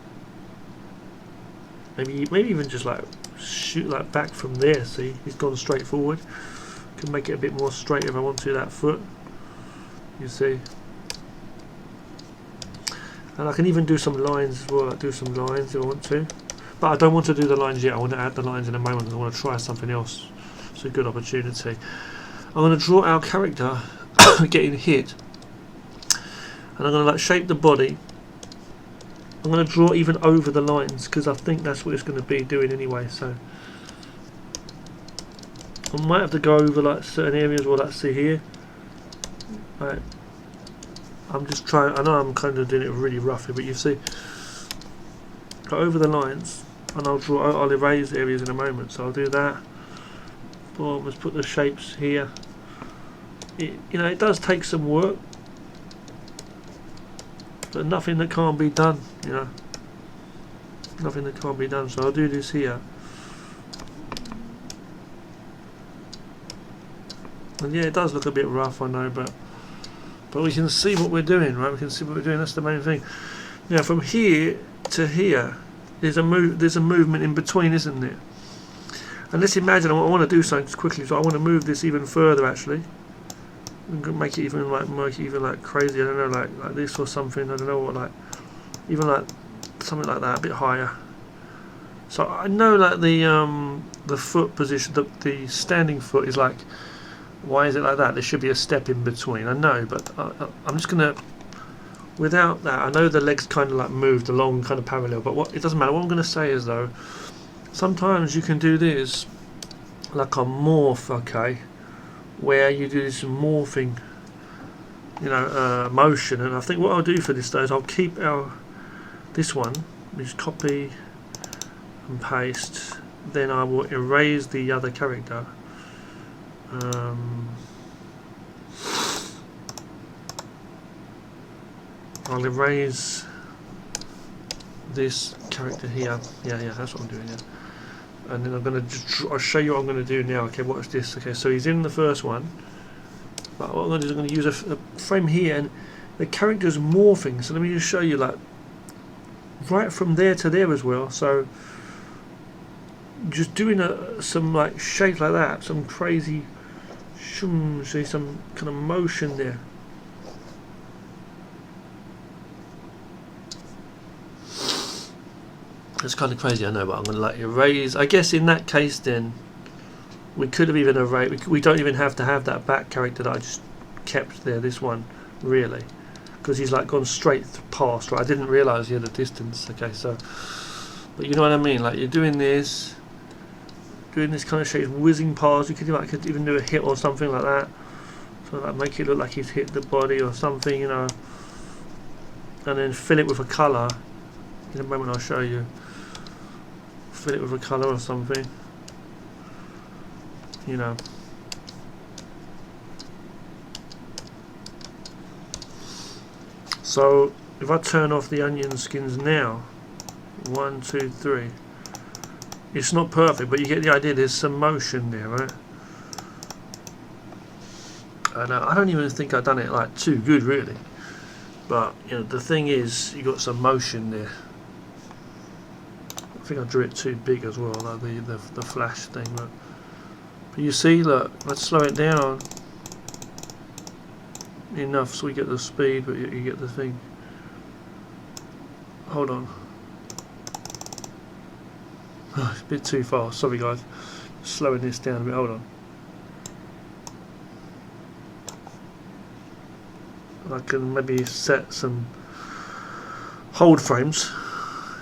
even just like shoot like back from there. See, he's gone straight forward. Can make it a bit more straight if I want to. That foot, you see. And I can even do some lines as well. Like do some lines if I want to, but I don't want to do the lines yet. I want to add the lines in a moment. I want to try something else. It's a good opportunity. I'm going to draw our character getting hit, and I'm going to like shape the body. I'm going to draw even over the lines because I think that's what it's going to be doing anyway. So I might have to go over like certain areas. Well, let's see here. Right. I'm just trying. I know I'm kind of doing it really roughly, but you see, go over the lines and I'll erase areas in a moment. So I'll do that. Boom, let's put the shapes here. You know, it does take some work, but nothing that can't be done, you know. Nothing that can't be done. So I'll do this here. And yeah, it does look a bit rough, I know, but we can see what we're doing, right? We can see what we're doing. That's the main thing. Now, from here to here, there's a movement in between, isn't there? And let's imagine I want to do something quickly, so I want to move this even further. Actually, make it even like crazy. I don't know, like this or something. I don't know what, like even like something like that, a bit higher. So I know like the foot position, the standing foot is like. Why is it like that? There should be a step in between. I know, but I'm just gonna. Without that, I know the legs kind of like moved along, kind of parallel. But it doesn't matter. What I'm gonna say is though, sometimes you can do this like a morph, okay, where you do this morphing, you know, motion. And I think what I'll do for this though is I'll keep this one, just copy and paste. Then I will erase the other character. I'll erase this character here. Yeah, that's what I'm doing. Yeah, and then I'm gonna I'll show you what I'm gonna do now. Okay, watch this. Okay, so he's in the first one, but what I'm gonna do is I'm gonna use a frame here, and the character's morphing. So let me just show you, like, right from there to there as well. So just doing some like shape like that, some crazy. See some kind of motion there. It's kind of crazy, I know, but I'm going to like erase. I guess in that case then we could have even erased. We don't even have to have that back character that I just kept there, this one, really, because he's like gone straight past, right? I didn't realise he had a distance. Okay, so, but you know what I mean, like you're doing this kind of shape, whizzing past. You could even do a hit or something like that, so like make it look like he's hit the body or something, you know, and then fill it with a colour. In a moment I'll show you. Fill it with a colour or something, you know. So if I turn off the onion skins now, 1, 2, 3. It's not perfect, but you get the idea. There's some motion there, right? And I don't even think I've done it like too good, really. But you know, the thing is, you got some motion there. I think I drew it too big as well, like the flash thing. But you see, look, let's slow it down enough so we get the speed, but you get the thing. Hold on. Oh, it's a bit too fast, sorry guys. Slowing this down a bit, hold on. I can maybe set some hold frames,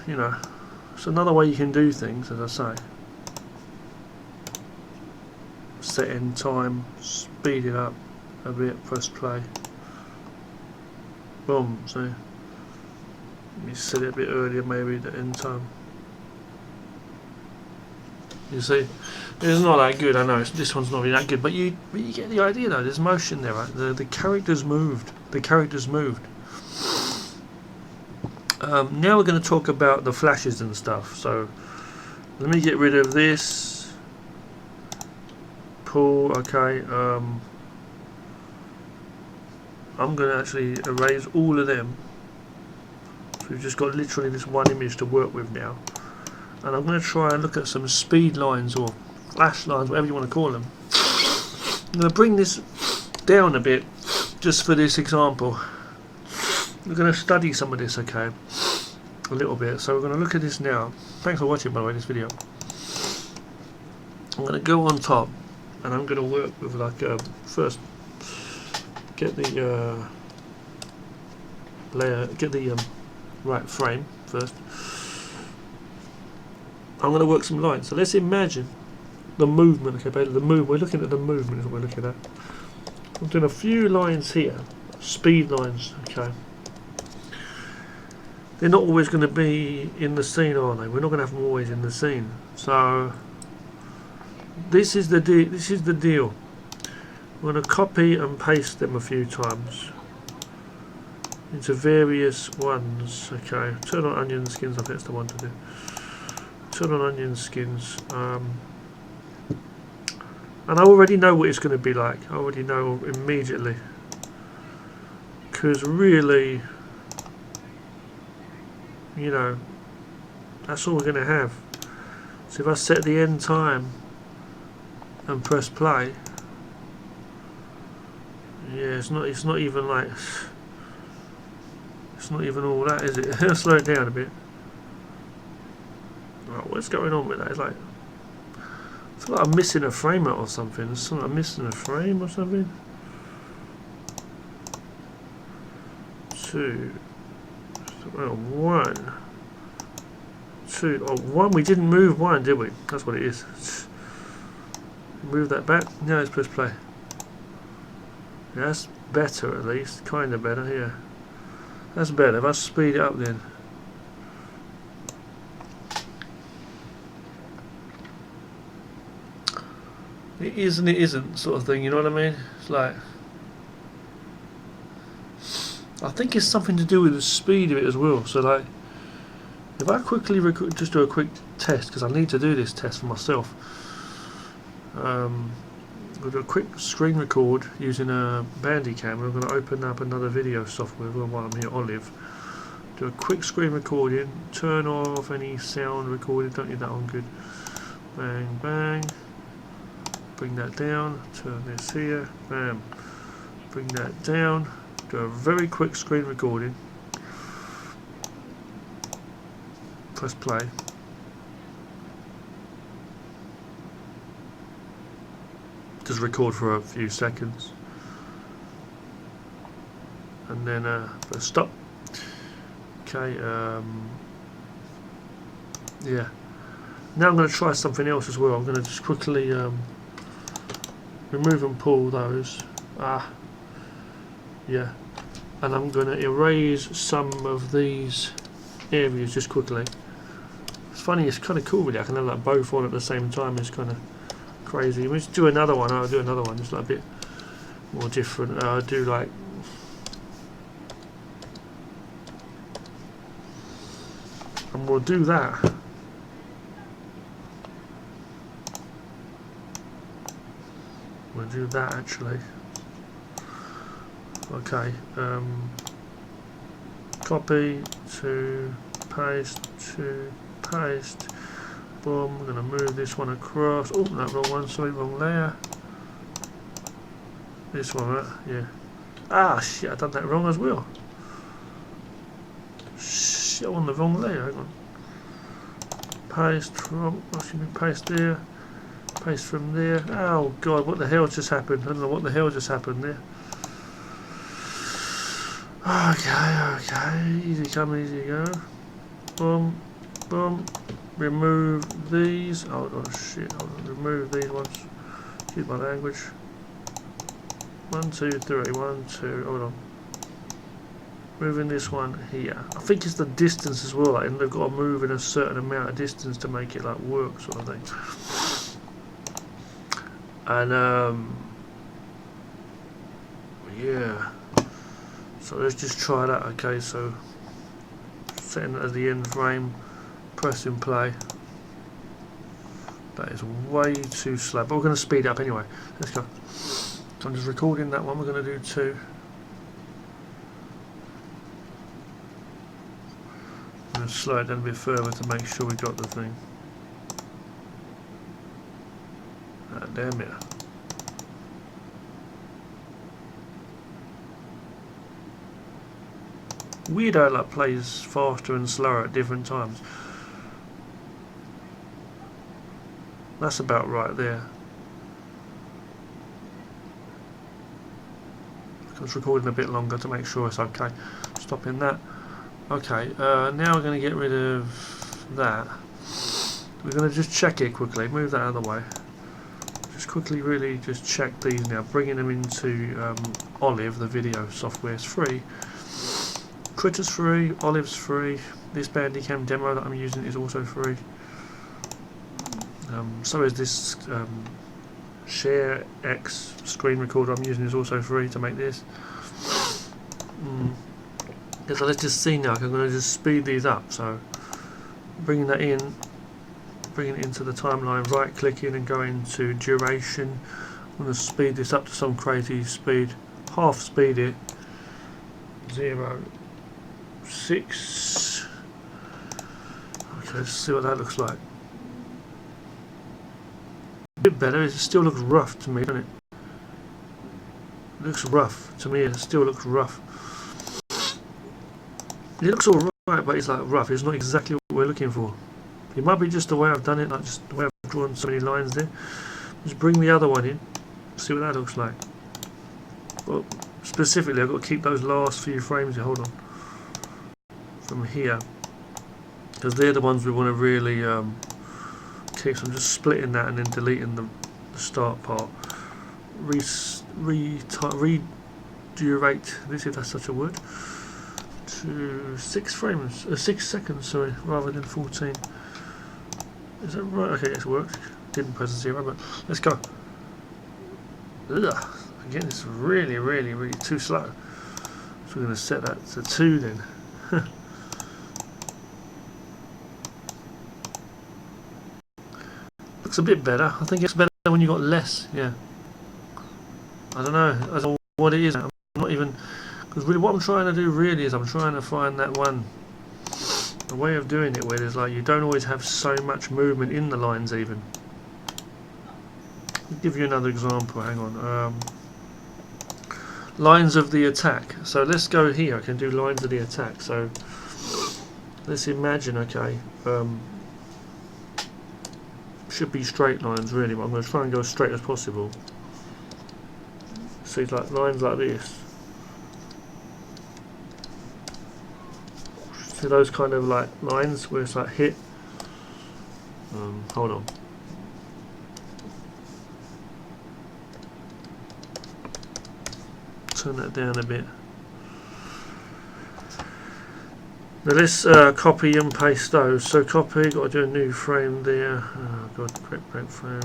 you know. It's another way you can do things, as I say. Set in time, speed it up a bit, press play. Boom, so let me set it a bit earlier, maybe the end time. You see, it's not that good. I know this one's not really that good, but you get the idea though. There's motion there, right? The characters moved. The characters moved. Now we're going to talk about the flashes and stuff. So let me get rid of this. Pull. Okay. I'm going to actually erase all of them. So we've just got literally this one image to work with now. And I'm going to try and look at some speed lines or flash lines, whatever you want to call them. I'm going to bring this down a bit just for this example. We're going to study some of this, okay, a little bit. So we're going to look at this now. Thanks for watching, by the way, this video. I'm going to go on top and I'm going to work with like first get the layer, get the right frame first. I'm going to work some lines. So let's imagine the movement. Okay, the move. We're looking at the movement. Is what we're looking at. I'm doing a few lines here, speed lines. Okay. they're not always going to be in the scene, are they? We're not going to have them always in the scene. So this is the deal. We're going to copy and paste them a few times into various ones. Okay, turn on onion skins. I think that's the one to do. Turn on onion skins. And I already know what it's going to be like. I already know immediately. Because really, you know, that's all we're going to have. So if I set the end time and press play, yeah, it's not even like, it's not even all that, is it? Slow it down a bit. Right, what's going on with that? It's like, I feel like I'm missing a frame or something. It's like I'm missing a frame or something. 2, well, 1, 2, oh, 1, we didn't move 1, did we? That's what it is. Move that back. Now let's press play. Yeah, that's better at least. Kind of better, yeah. That's better. If I speed it up then. It is and it isn't sort of thing, you know what I mean? It's like, I think it's something to do with the speed of it as well. So like, if I quickly just do a quick test, because I need to do this test for myself. We'll do a quick screen record using a Bandicam. I'm going to open up another video software while I'm here, Olive. Do a quick screen recording, turn off any sound recording, don't need that on, good. Bang, bang. Bring that down, turn this here, bam. Bring that down, do a very quick screen recording. Press play. Just record for a few seconds. And then press stop. Okay, yeah. Now I'm going to try something else as well. I'm going to just quickly remove and pull those. Yeah. And I'm going to erase some of these areas just quickly. It's funny, it's kind of cool really. I can have like both on at the same time. It's kind of crazy. Let's do another one. I'll do another one just like a bit more different. I'll do like, and we'll do that. We'll do that actually. Okay, copy to paste to paste. Boom, we're going to move this one across. Oh, no, wrong one, sorry, wrong layer. This one, right? Yeah. Ah, shit, I've done that wrong as well. Shit, I'm on the wrong layer, hang on. Paste from, should be paste there. Paste from there. Oh god, what the hell just happened? I don't know what the hell just happened there. Okay, easy come, easy go. Boom, boom. Remove these. Oh shit, hold on. Remove these ones. Excuse my language. 1, 2, 3, 1, 2, hold on. Moving this one here. I think it's the distance as well, like, and they've got to move in a certain amount of distance to make it like work, sort of thing. And yeah. So let's just try that. Okay, so setting it as the end frame, pressing play. That is way too slow, but we're going to speed up anyway. Let's go. So I'm just recording that one. We're going to do 2. I'm going to slow it down a bit further to make sure we got the thing. Ah, damn it. Weird how it like plays faster and slower at different times. That's about right there. I was recording a bit longer to make sure it's okay. Stopping that. Okay, now we're going to get rid of that. We're going to just check it quickly. Move that out of the way. Just quickly really just check these now. Bringing them into Olive, the video software. It's free. Critter's free, Olive's free. This Bandicam demo that I'm using is also free. So is this Share X screen recorder I'm using is also free to make this. So let's just see now. I'm going to just speed these up. So bringing that in, bringing it into the timeline, right clicking and going to duration. I'm going to speed this up to some crazy speed, half speed it, 0.6. Okay, let's see what that looks like. A bit better. It still looks rough to me, doesn't it? It looks rough to me. It still looks rough. It looks alright, but it's like rough. It's not exactly what we're looking for. It might be just the way I've done it, like just the way I've drawn so many lines there. Just bring the other one in, see what that looks like. Well, specifically, I've got to keep those last few frames here. Hold on. From here, because they're the ones we want to really keep. So I'm just splitting that and then deleting the start part. Redurate this, if that's such a word, to 6 seconds, sorry, rather than 14. Is that right? Okay, it's worked. Didn't press 0, but let's go. Ugh. Again, it's really, really, really too slow. So we're going to set that to 2 then. Looks a bit better. I think it's better when you got less. Yeah. I don't know. I don't know what it is. I'm not even, because really what I'm trying to do really is I'm trying to find that one, a way of doing it where there's like you don't always have so much movement in the lines even. I'll give you another example. Hang on. Lines of the attack. So let's go here. I can do lines of the attack. So let's imagine. Okay. Should be straight lines really, but I'm going to try and go as straight as possible. See, like lines like this. See those kind of like lines where it's like hit. Hold on. Turn that down a bit. Now let's copy and paste those. So copy, got to do a new frame there. Oh god, break frame.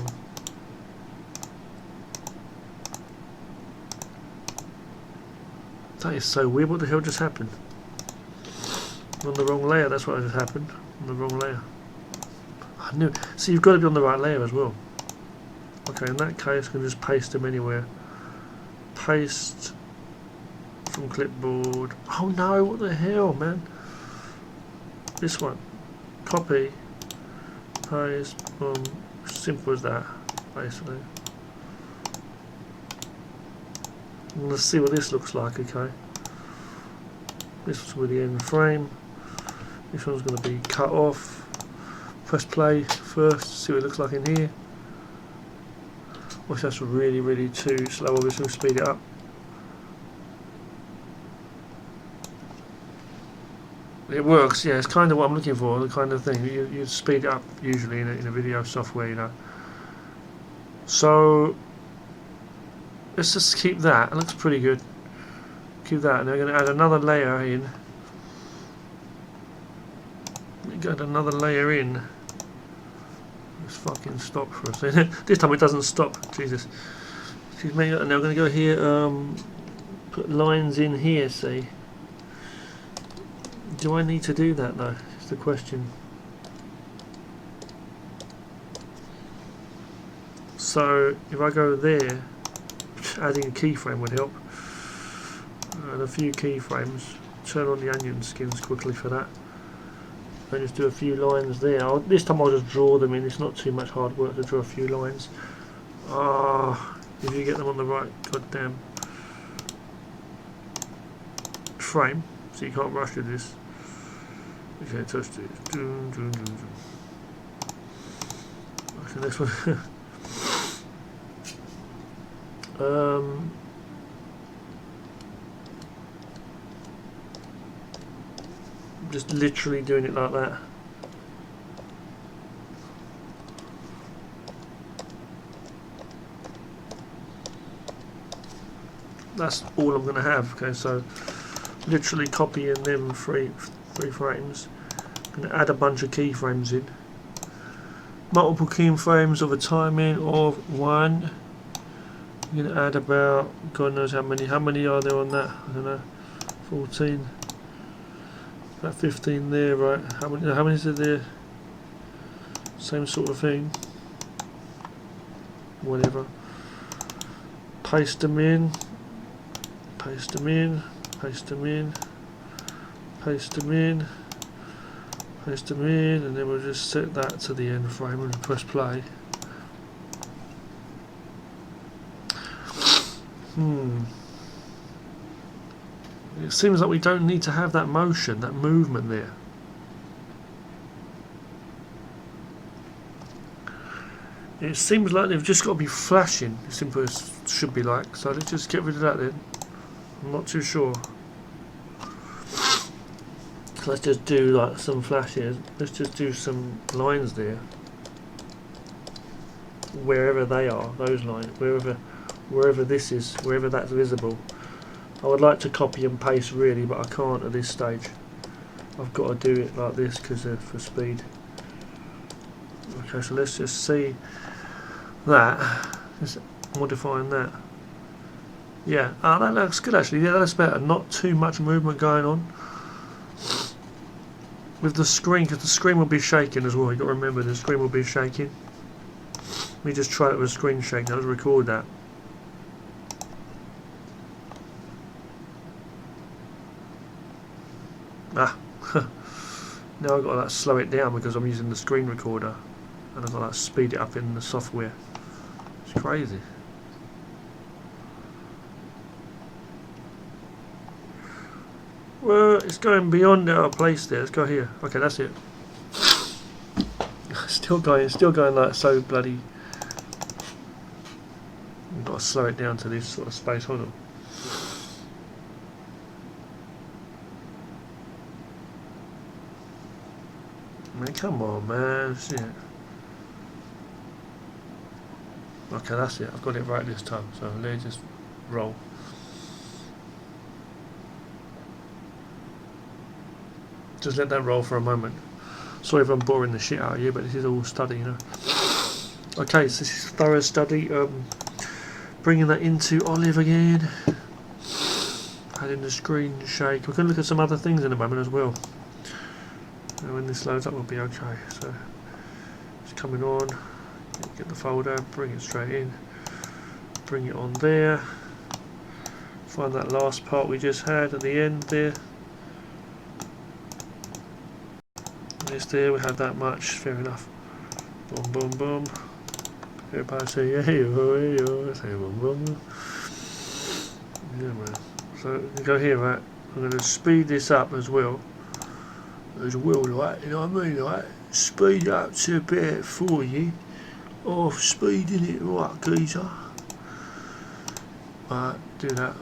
That is so weird. What the hell just happened? I'm on the wrong layer. That's what just happened. On the wrong layer. I knew. See, you've got to be on the right layer as well. Okay, in that case, I can just paste them anywhere. Paste from clipboard. Oh no! What the hell, man? This one. Copy. Paste. Boom. Simple as that, basically. Let's see what this looks like, okay. This one's with the end frame. This one's going to be cut off. Press play first, see what it looks like in here. Which that's really, really too slow, obviously, we'll speed it up. It works, yeah, it's kind of what I'm looking for, the kind of thing. You speed it up usually in a video software, you know. So let's just keep that. It looks pretty good. Keep that, and we're going to add another layer in. Get another layer in. Let's fucking stop for a second. This time it doesn't stop. Jesus. Excuse me. And now we're going to go here. Put lines in here. See. Do I need to do that though? Is the question. So if I go there, adding a keyframe would help. And a few keyframes. Turn on the onion skins quickly for that. And just do a few lines there. This time I'll just draw them in. It's not too much hard work to draw a few lines. Ah, if you get them on the right goddamn frame, so you can't rush with this. Okay, touch this. Okay, next one. Just literally doing it like that. That's all I'm going to have. Okay, so literally copying them three frames. I'm going to add a bunch of keyframes in. Multiple keyframes of a timing of 1. I'm going to add about, God knows how many are there on that, I don't know, 14, about 15 there, right? How many is there? Same sort of thing, whatever. Paste them in, paste them in, paste them in, paste them in, paste them in, and then we'll just set that to the end frame and press play. It seems like we don't need to have that motion, that movement there. It seems like they've just got to be flashing, as simple as it should be like. So let's just get rid of that then. I'm not too sure. So let's just do like some flashes. Let's just do some lines there. Wherever they are, those lines, wherever this is, wherever that's visible. I would like to copy and paste really, but I can't at this stage. I've got to do it like this because for speed. Okay, so let's just see that. Just modifying that. Yeah, that looks good actually. Yeah, that's better. Not too much movement going on with the screen, because the screen will be shaking as well. You've got to remember the screen will be shaking. Let me just try it with a screen shake. Now let's record that. Now I've got to like, slow it down because I'm using the screen recorder, and I've got to like, speed it up in the software. It's crazy. Well, it's going beyond our place there. Let's go here. Okay, that's it. Still going like so bloody. I've got to slow it down to this sort of space. Hold on. I mean, come on, man. Shit. Okay, that's it. I've got it right this time. So let's just roll. Just let that roll for a moment. Sorry if I'm boring the shit out of you, but this is all study, you know. Okay, so this is thorough study. Bringing that into Olive again. Adding the screen shake. We're going to look at some other things in a moment as well. And when this loads up, we'll be okay. So it's coming on. Get the folder, bring it straight in. Bring it on there. Find that last part we just had at the end there. It's there, we have that much, fair enough. Boom, boom, boom. Everybody say, yeah, say boom, boom. Yeah, man. So, you go here, right? I'm going to speed this up as well. Right? You know what I mean, right? Speed it up to about 40. Or speeding it right, geezer. Right, do that.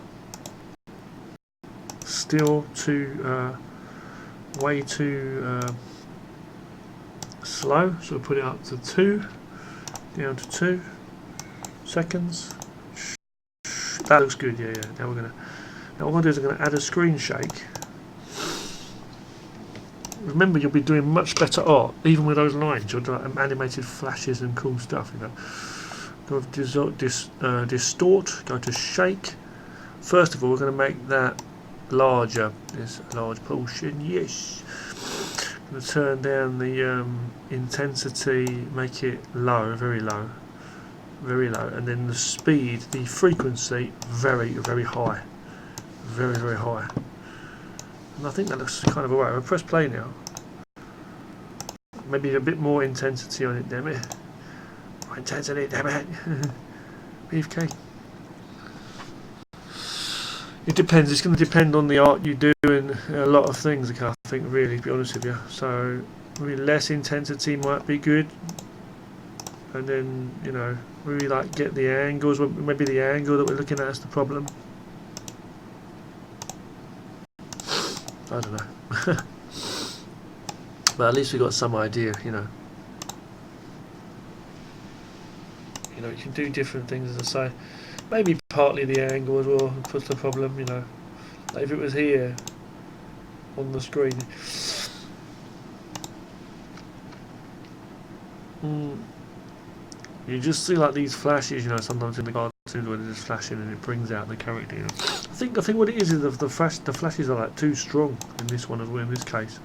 Still too, way too, slow, so we'll put it up to 2, down to 2 seconds. That looks good, yeah. Now what I'm gonna do is I'm gonna add a screen shake. Remember, you'll be doing much better art, even with those lines. You'll do like animated flashes and cool stuff, you know. Go to distort, go to shake. First of all, we're gonna make that larger, this large portion, yes. I'm going to turn down the intensity, make it low, very low, and then the speed, the frequency, very, very high, very, very high. And I think that looks kind of alright. I'll press play now. Maybe a bit more intensity on it, damn it. More intensity, damn it. Beefcake. It depends. It's going to depend on the art you do and a lot of things. I think, really, to be honest with you. So, maybe less intensity might be good, and then you know, really like get the angles. Maybe the angle that we're looking at is the problem. I don't know, but at least we got some idea. You know, you can do different things, as I say. Maybe partly the angle as well puts the problem, you know. Like if it was here, on the screen. You just see like these flashes, you know, sometimes in the cartoons when it's just flashing and it brings out the character. You know. I think what it is the flashes are like too strong in this one as well. In this case,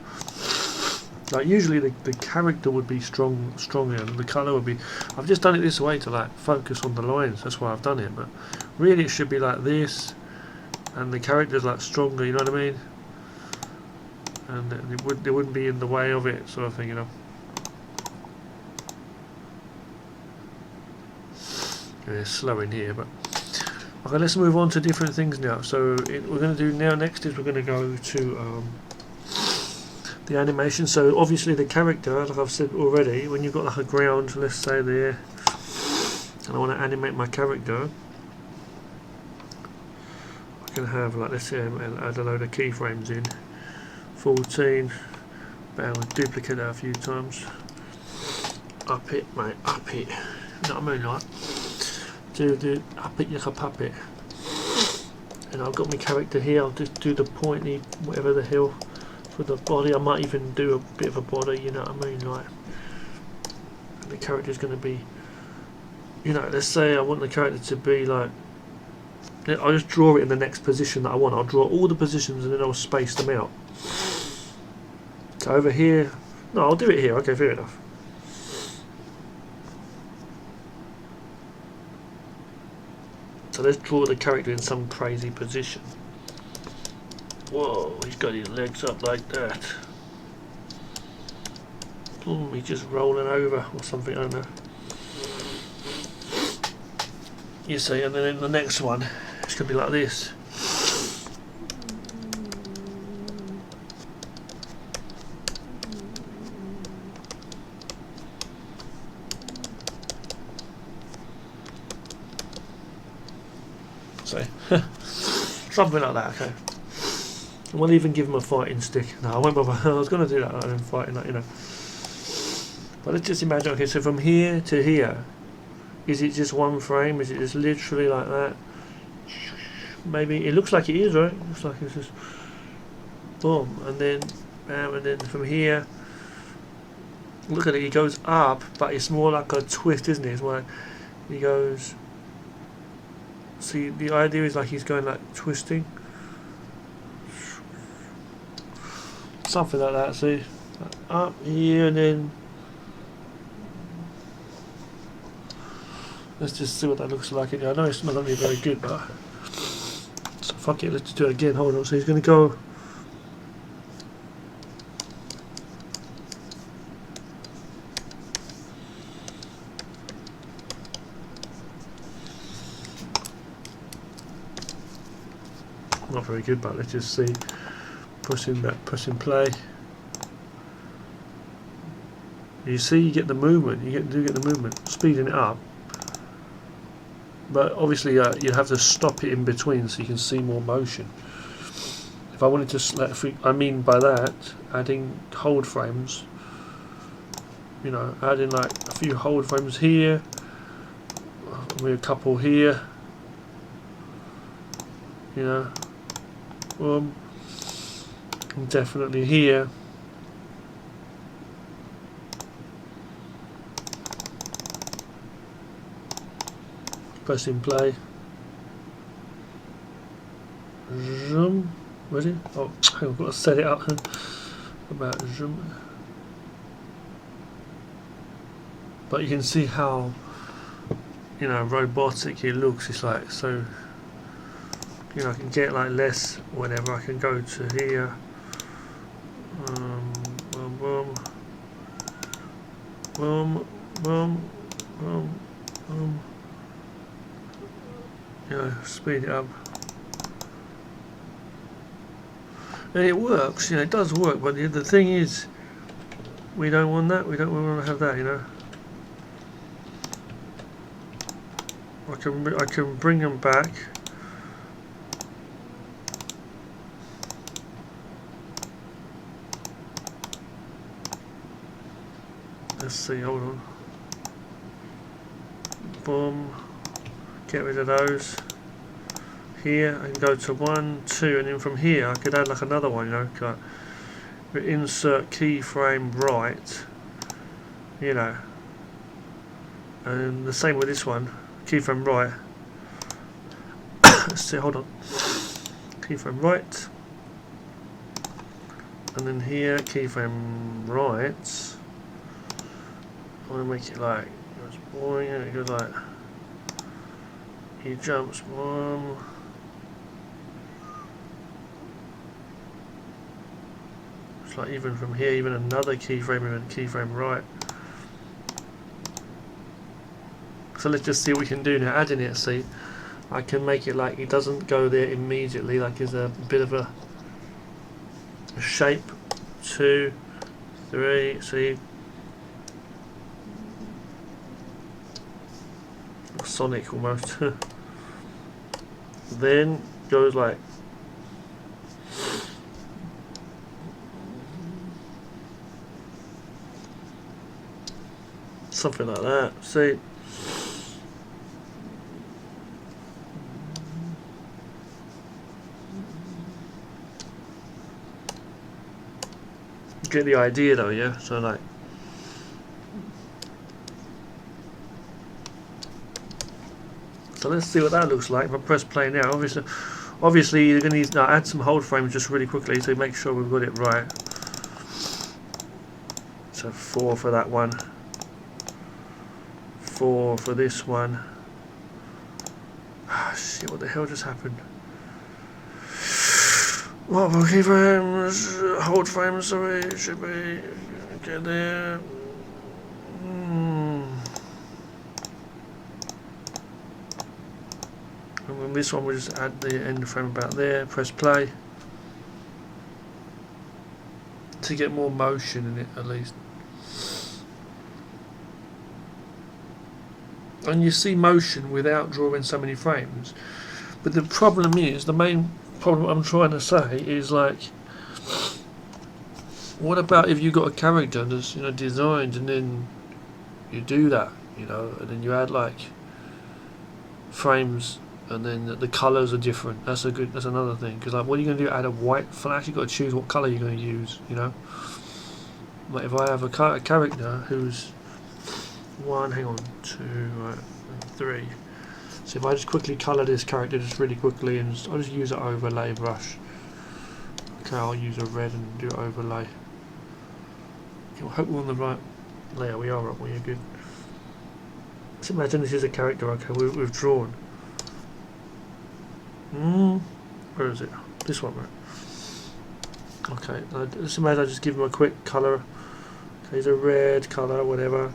like usually the character would be stronger, and the colour would be. I've just done it this way to like focus on the lines. That's why I've done it. But really, it should be like this, and the character's like stronger. You know what I mean? And it wouldn't be in the way of it, sort of thing. You know. It's slow in here, but okay, let's move on to different things now. So we're going to do now next is we're going to go to the animation. So obviously the character, like I've said already, when you've got like a ground, let's say there, and I want to animate my character, I can have like, let's say add a load of keyframes in, 14, bam, duplicate that a few times, up it mate, up it, you know what I mean, like do up it like a puppet. And I've got my character here, I'll just do the pointy whatever the hell for the body. I might even do a bit of a body, you know what I mean, like, and the character's going to be, you know, let's say I want the character to be like, I'll just draw it in the next position that I want. I'll draw all the positions and then I'll space them out. So over here, no, I'll do it here, okay, fair enough. So let's draw the character in some crazy position. Whoa, he's got his legs up like that. Boom, he's just rolling over or something, I don't know. You see, and then in the next one, it's going to be like this. So, something like that, okay. And we'll even give him a fighting stick. No, I won't bother. I was going to do that and then fighting that, you know. But let's just imagine, okay, so from here to here, is it just one frame? Is it just literally like that? Maybe, it looks like it is, right? It looks like it's just boom, and then bam, and then from here, look at it, he goes up, but it's more like a twist, isn't it? It's like, he goes, see, the idea is like he's going like twisting. Something like that, see? Up here and then. Let's just see what that looks like. I know it's not going to be very good, but. So fuck it, let's do it again. Hold on, so he's going to go. Not very good, but let's just see. Pressing play. You see, you get the movement. You do get the movement, speeding it up. But obviously, you have to stop it in between so you can see more motion. If I wanted to, I mean by that, adding hold frames. You know, adding like a few hold frames here, maybe a couple here. You know. Definitely here. Pressing play. Zoom. Ready? Oh, hang on, I've got to set it up. About zoom. But you can see how, you know, robotic it looks. It's like so. You know, I can get like less, whatever. I can go to here. Boom, boom, boom, boom, boom, boom. You know, speed it up. And it works, you know, it does work, but the thing is, we don't want that, we want to have that, you know. I can bring them back. Let's see, hold on. Boom. Get rid of those. Here, I can go to 1, 2, and then from here I could add like another one, you know. insert keyframe right, you know, and the same with this one, keyframe right. Let's see, hold on, keyframe right, and then here keyframe right. I want to make it like it's boring, and it goes like he jumps one. It's like even from here, even another keyframe, even keyframe right. So let's just see what we can do now. Adding it, see, I can make it like it doesn't go there immediately, like there's a bit of a shape. 2, 3, see. Sonic almost. Then goes like something like that. See, get the idea though, yeah. So like, so let's see what that looks like. If I press play now, obviously you're going to need to add some hold frames just really quickly to make sure we've got it right. So 4 for that one, 4 for this one. Ah, shit, what the hell just happened? What keyframes, hold frames, sorry, it should be, get there. And then this one we'll just add the end frame about there, press play to get more motion in it at least. And you see motion without drawing so many frames. But the problem is, the main problem I'm trying to say is like, what about if you got a character that's, you know, designed and then you do that, you know, and then you add like frames and then the colours are different. That's another thing, because like, what are you going to do? Add a white flash? You've got to choose what colour you're going to use, you know. Like if I have a character who's 1, hang on, 2, right, 3. So if I just quickly colour this character just really quickly, and I'll just use an overlay brush. Okay, I'll use a red and do overlay. Okay, I hope we're on the right layer. We are, aren't we? You're good. Let's imagine this is a character. Okay, we've drawn. Where is it? This one, right? Okay, let's imagine I just give him a quick colour. Okay, he's a red colour, whatever.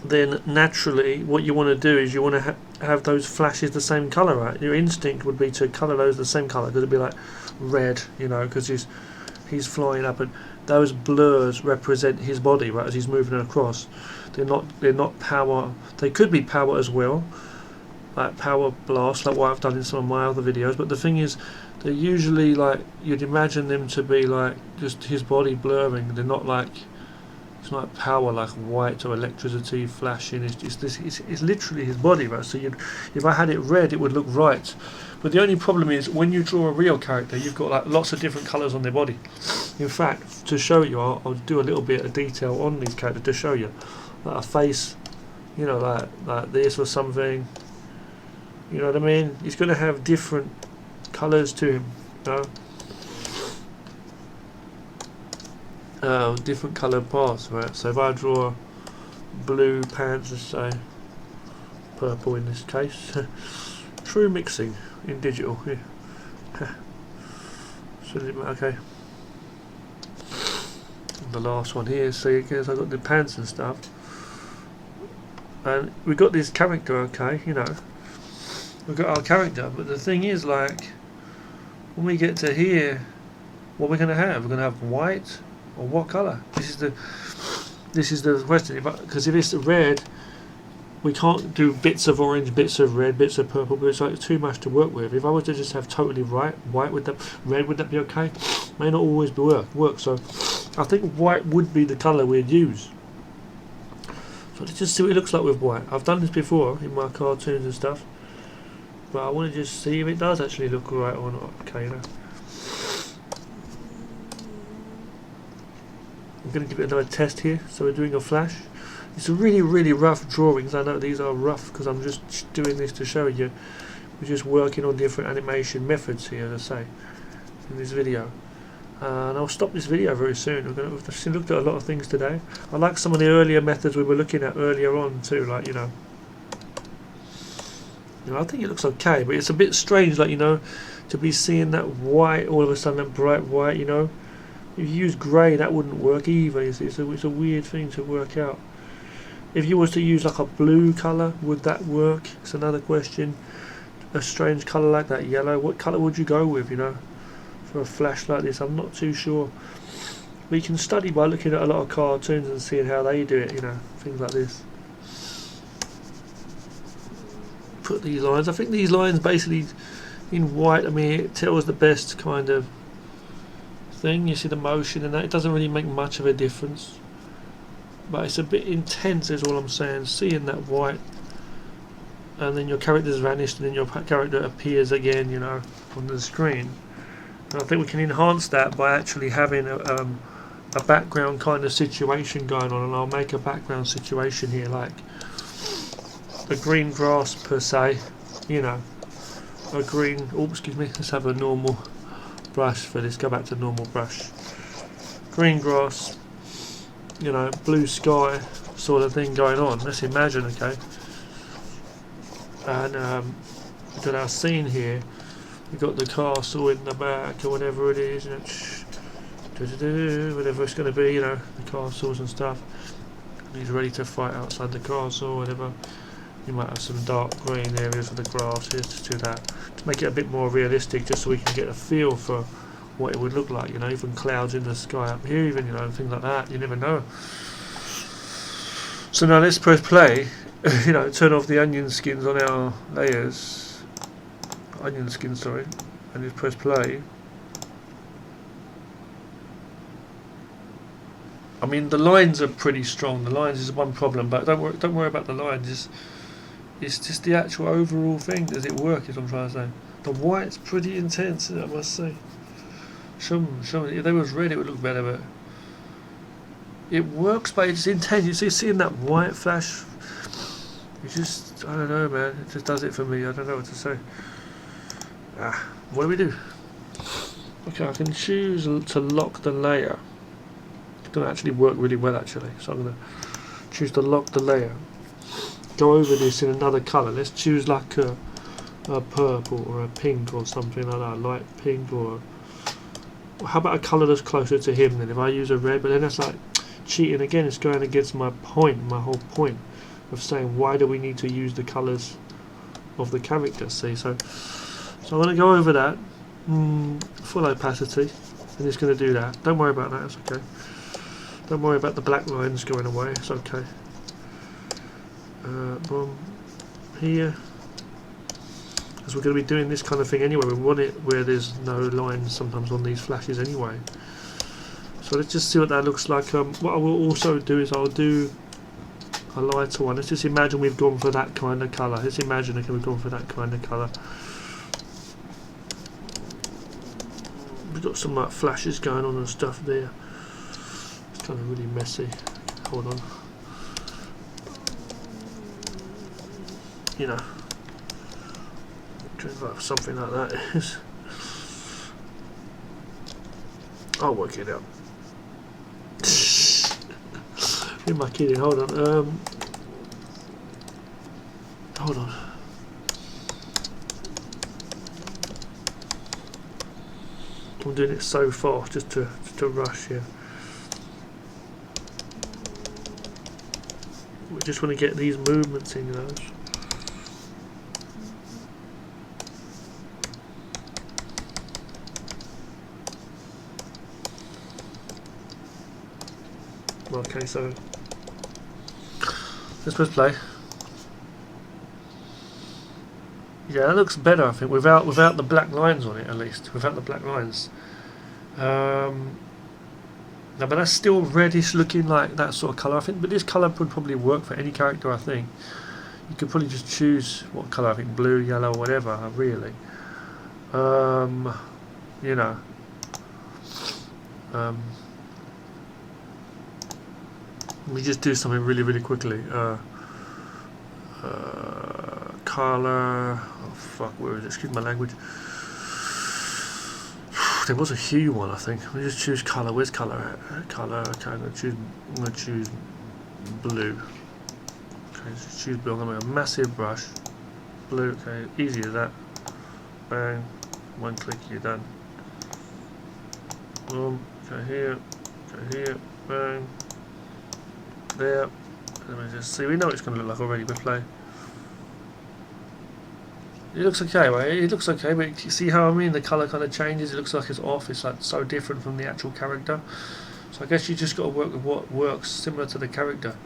Then naturally what you want to do is you want to have those flashes the same colour, right? Your instinct would be to colour those the same colour, because it'd be like red, you know, because he's flying up, and those blurs represent his body, right, as he's moving across. They're not power. They could be power as well, like power blast, like what I've done in some of my other videos. But the thing is, they're usually like, you'd imagine them to be like just his body blurring. They're not like, it's not power like white or electricity flashing. It's literally his body, right? So if I had it red, it would look right. But the only problem is, when you draw a real character, you've got like lots of different colours on their body. In fact, to show you, I'll do a little bit of detail on these characters to show you. Like a face, you know, like this or something. You know what I mean? He's going to have different colours to him, you know? Different coloured parts, right? So if I draw blue pants, let's say purple in this case, true mixing in digital. Yeah. So okay. And the last one here, see, because I've got the pants and stuff, and we got this character. Okay, you know, we've got our character, but the thing is, like, when we get to here, what we're going to have? We're going to have white. Or what colour? This is the question. Because if it's red, we can't do bits of orange, bits of red, bits of purple. But it's like too much to work with. If I was to just have totally white with that red, would that be okay? May not always work. So I think white would be the colour we'd use. So let's just see what it looks like with white. I've done this before in my cartoons and stuff, but I want to just see if it does actually look right or not. Okay, you know. I'm going to give it another test here. So we're doing a flash. It's a really rough drawings. I know these are rough because I'm just doing this to show you. We're just working on different animation methods here, as I say, in this video. And I'll stop this video very soon. I've just looked at a lot of things today. I like some of the earlier methods we were looking at earlier on too, like, you know, I think it looks okay, but it's a bit strange, like, you know, to be seeing that white all of a sudden, that bright white, you know. If you use grey, that wouldn't work either. It's a weird thing to work out. If you was to use like a blue colour, would that work? It's another question. A strange colour like that, yellow, what colour would you go with, you know, for a flash like this? I'm not too sure. We can study by looking at a lot of cartoons and seeing how they do it, you know, things like this. Put these lines, I think these lines basically in white, I mean, it tells the best kind of thing. You see the motion and that, it doesn't really make much of a difference, but it's a bit intense is all I'm saying, seeing that white, and then your character's vanished and then your character appears again, you know, on the screen. And I think we can enhance that by actually having a background kind of situation going on, and I'll make a background situation here like a green grass per se, you know, a green, oh excuse me, let's have a normal brush for this, go back to normal brush, green grass, you know, blue sky sort of thing going on. Let's imagine, okay, and we've got our scene here, we've got the castle in the back or whatever it is, and whatever it's going to be, you know, the castles and stuff, and he's ready to fight outside the castle, whatever. You might have some dark green areas of the grass here to do that, to make it a bit more realistic, just so we can get a feel for what it would look like, you know, even clouds in the sky up here, even, you know, things like that, you never know. So now let's press play, you know, turn off the onion skins on our layers, onion skins, sorry, and just press play. I mean, the lines are pretty strong, the lines is one problem, but don't worry about the lines, it's just the actual overall thing. Does it work, is what I'm trying to say. The white's pretty intense, I must say. Show me. If they was red, it would look better, but it works, but it's intense. You see, seeing that white flash, it just, I don't know, man. It just does it for me. I don't know what to say. What do we do? Okay, I can choose to lock the layer. It's going to actually work really well, actually. So I'm going to choose to lock the layer. Go over this in another colour. Let's choose like a purple or a pink or something like that, light pink, or how about a colour that's closer to him then? If I use a red, but then that's like cheating again. It's going against my point, my whole point of saying why do we need to use the colours of the character. See, so I'm going to go over that full opacity, and it's going to do that. Don't worry about that. It's okay. Don't worry about the black lines going away. It's okay. Boom, here, because we're going to be doing this kind of thing anyway. We want it where there's no lines sometimes on these flashes anyway. So let's just see what that looks like. What I will also do is I'll do a lighter one. Let's just imagine we've gone for that kind of colour. Let's imagine, okay, we've gone for that kind of colour. We've got some like flashes going on and stuff there. It's kind of really messy. Hold on. You know, something like that is. I'll work it out. Who am I kidding? Hold on. Hold on. I'm doing it so fast just to rush here. We just want to get these movements in, you know. Okay, so let's press play. Yeah, that looks better, I think, without the black lines on it, at least. Without the black lines. No, but that's still reddish looking, like that sort of colour, I think. But this colour would probably work for any character, I think. You could probably just choose what colour, I think, blue, yellow, whatever, really. You know. Let me just do something really quickly. Color. Oh fuck, where is it? Excuse my language. There was a hue one, I think. Let me just choose color. Where's color at? Color. Okay, I'm gonna choose blue. Okay, just choose blue. I'm gonna make a massive brush. Blue. Okay, easy as that. Bang. One click, you're done. Boom. Okay, here. Okay, here. Bang. There. Let me just see. We know what it's gonna look like already. We play. It looks okay, right? It looks okay, but you see how I mean? The colour kind of changes. It looks like it's off. It's like so different from the actual character. So I guess you just got to work with what works similar to the character.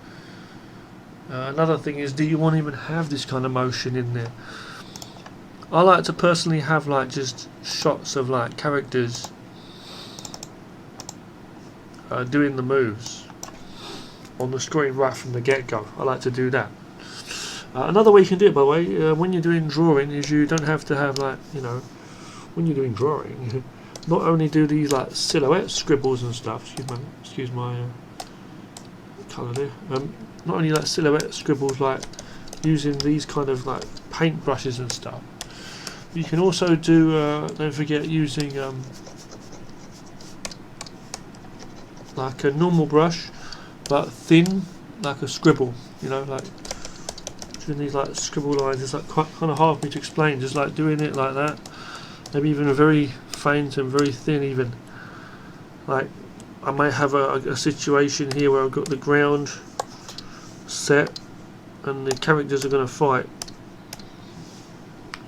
Another thing is, do you want to even have this kind of motion in there? I like to personally have like just shots of like characters doing the moves on the screen right from the get-go. I like to do that. Another way you can do it, by the way, when you're doing drawing, is you don't have to have like, you know, when you're doing drawing, not only do these like silhouette scribbles and stuff. Excuse my colour there. Not only like silhouette scribbles, like using these kind of like paint brushes and stuff. You can also do. Don't forget using like a normal brush, but thin, like a scribble. You know, like. Doing these like scribble lines, it's like quite kind of hard for me to explain. Just like doing it like that, maybe even a very faint and very thin. Even like I might have a situation here where I've got the ground set and the characters are going to fight.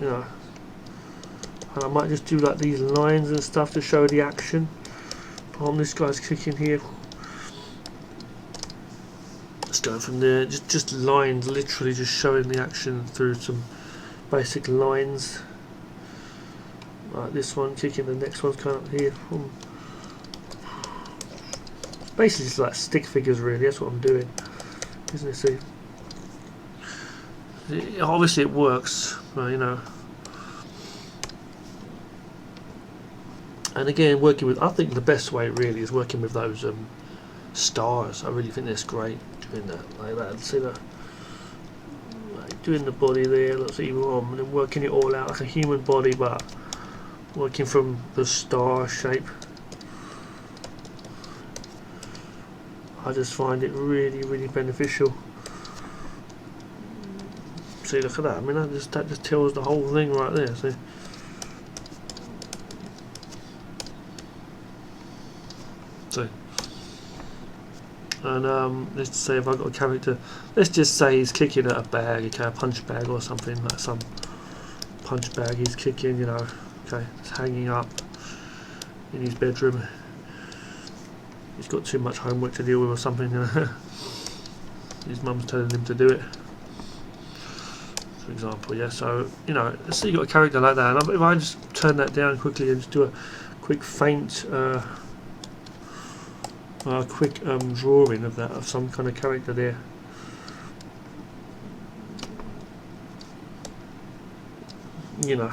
You know, and I might just do like these lines and stuff to show the action. This guy's kicking here. Going from there, just lines, literally just showing the action through some basic lines. Like this one kicking, the next one's coming up here. Basically just like stick figures really, that's what I'm doing, isn't it? See, obviously it works, you know. And again, working with, I think the best way really is working with those stars. I really think that's great. Doing that like that, see that, like doing the body there, let's see, and then working it all out like a human body, but working from the star shape. I just find it really beneficial. See, look at that. I mean, that just tells the whole thing right there. See. So. And let's say if I've got a character, let's just say he's kicking at a bag, okay, a punch bag or something, like some punch bag he's kicking, you know, okay, it's hanging up in his bedroom. He's got too much homework to deal with or something, you know. His mum's telling him to do it, for example, yeah. So, you know, let's say you've got a character like that, and if I just turn that down quickly and just do a quick faint quick drawing of that, of some kind of character there. You know,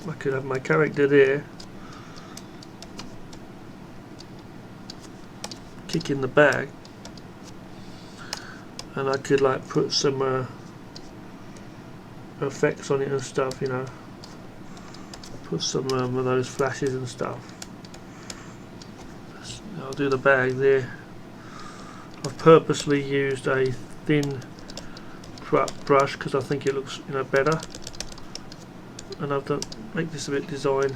I could have my character there kicking the bag, and I could like put some effects on it and stuff, you know, put some of those flashes and stuff. I'll do the bag there. I've purposely used a thin brush because I think it looks, you know, better, and I've done make this a bit design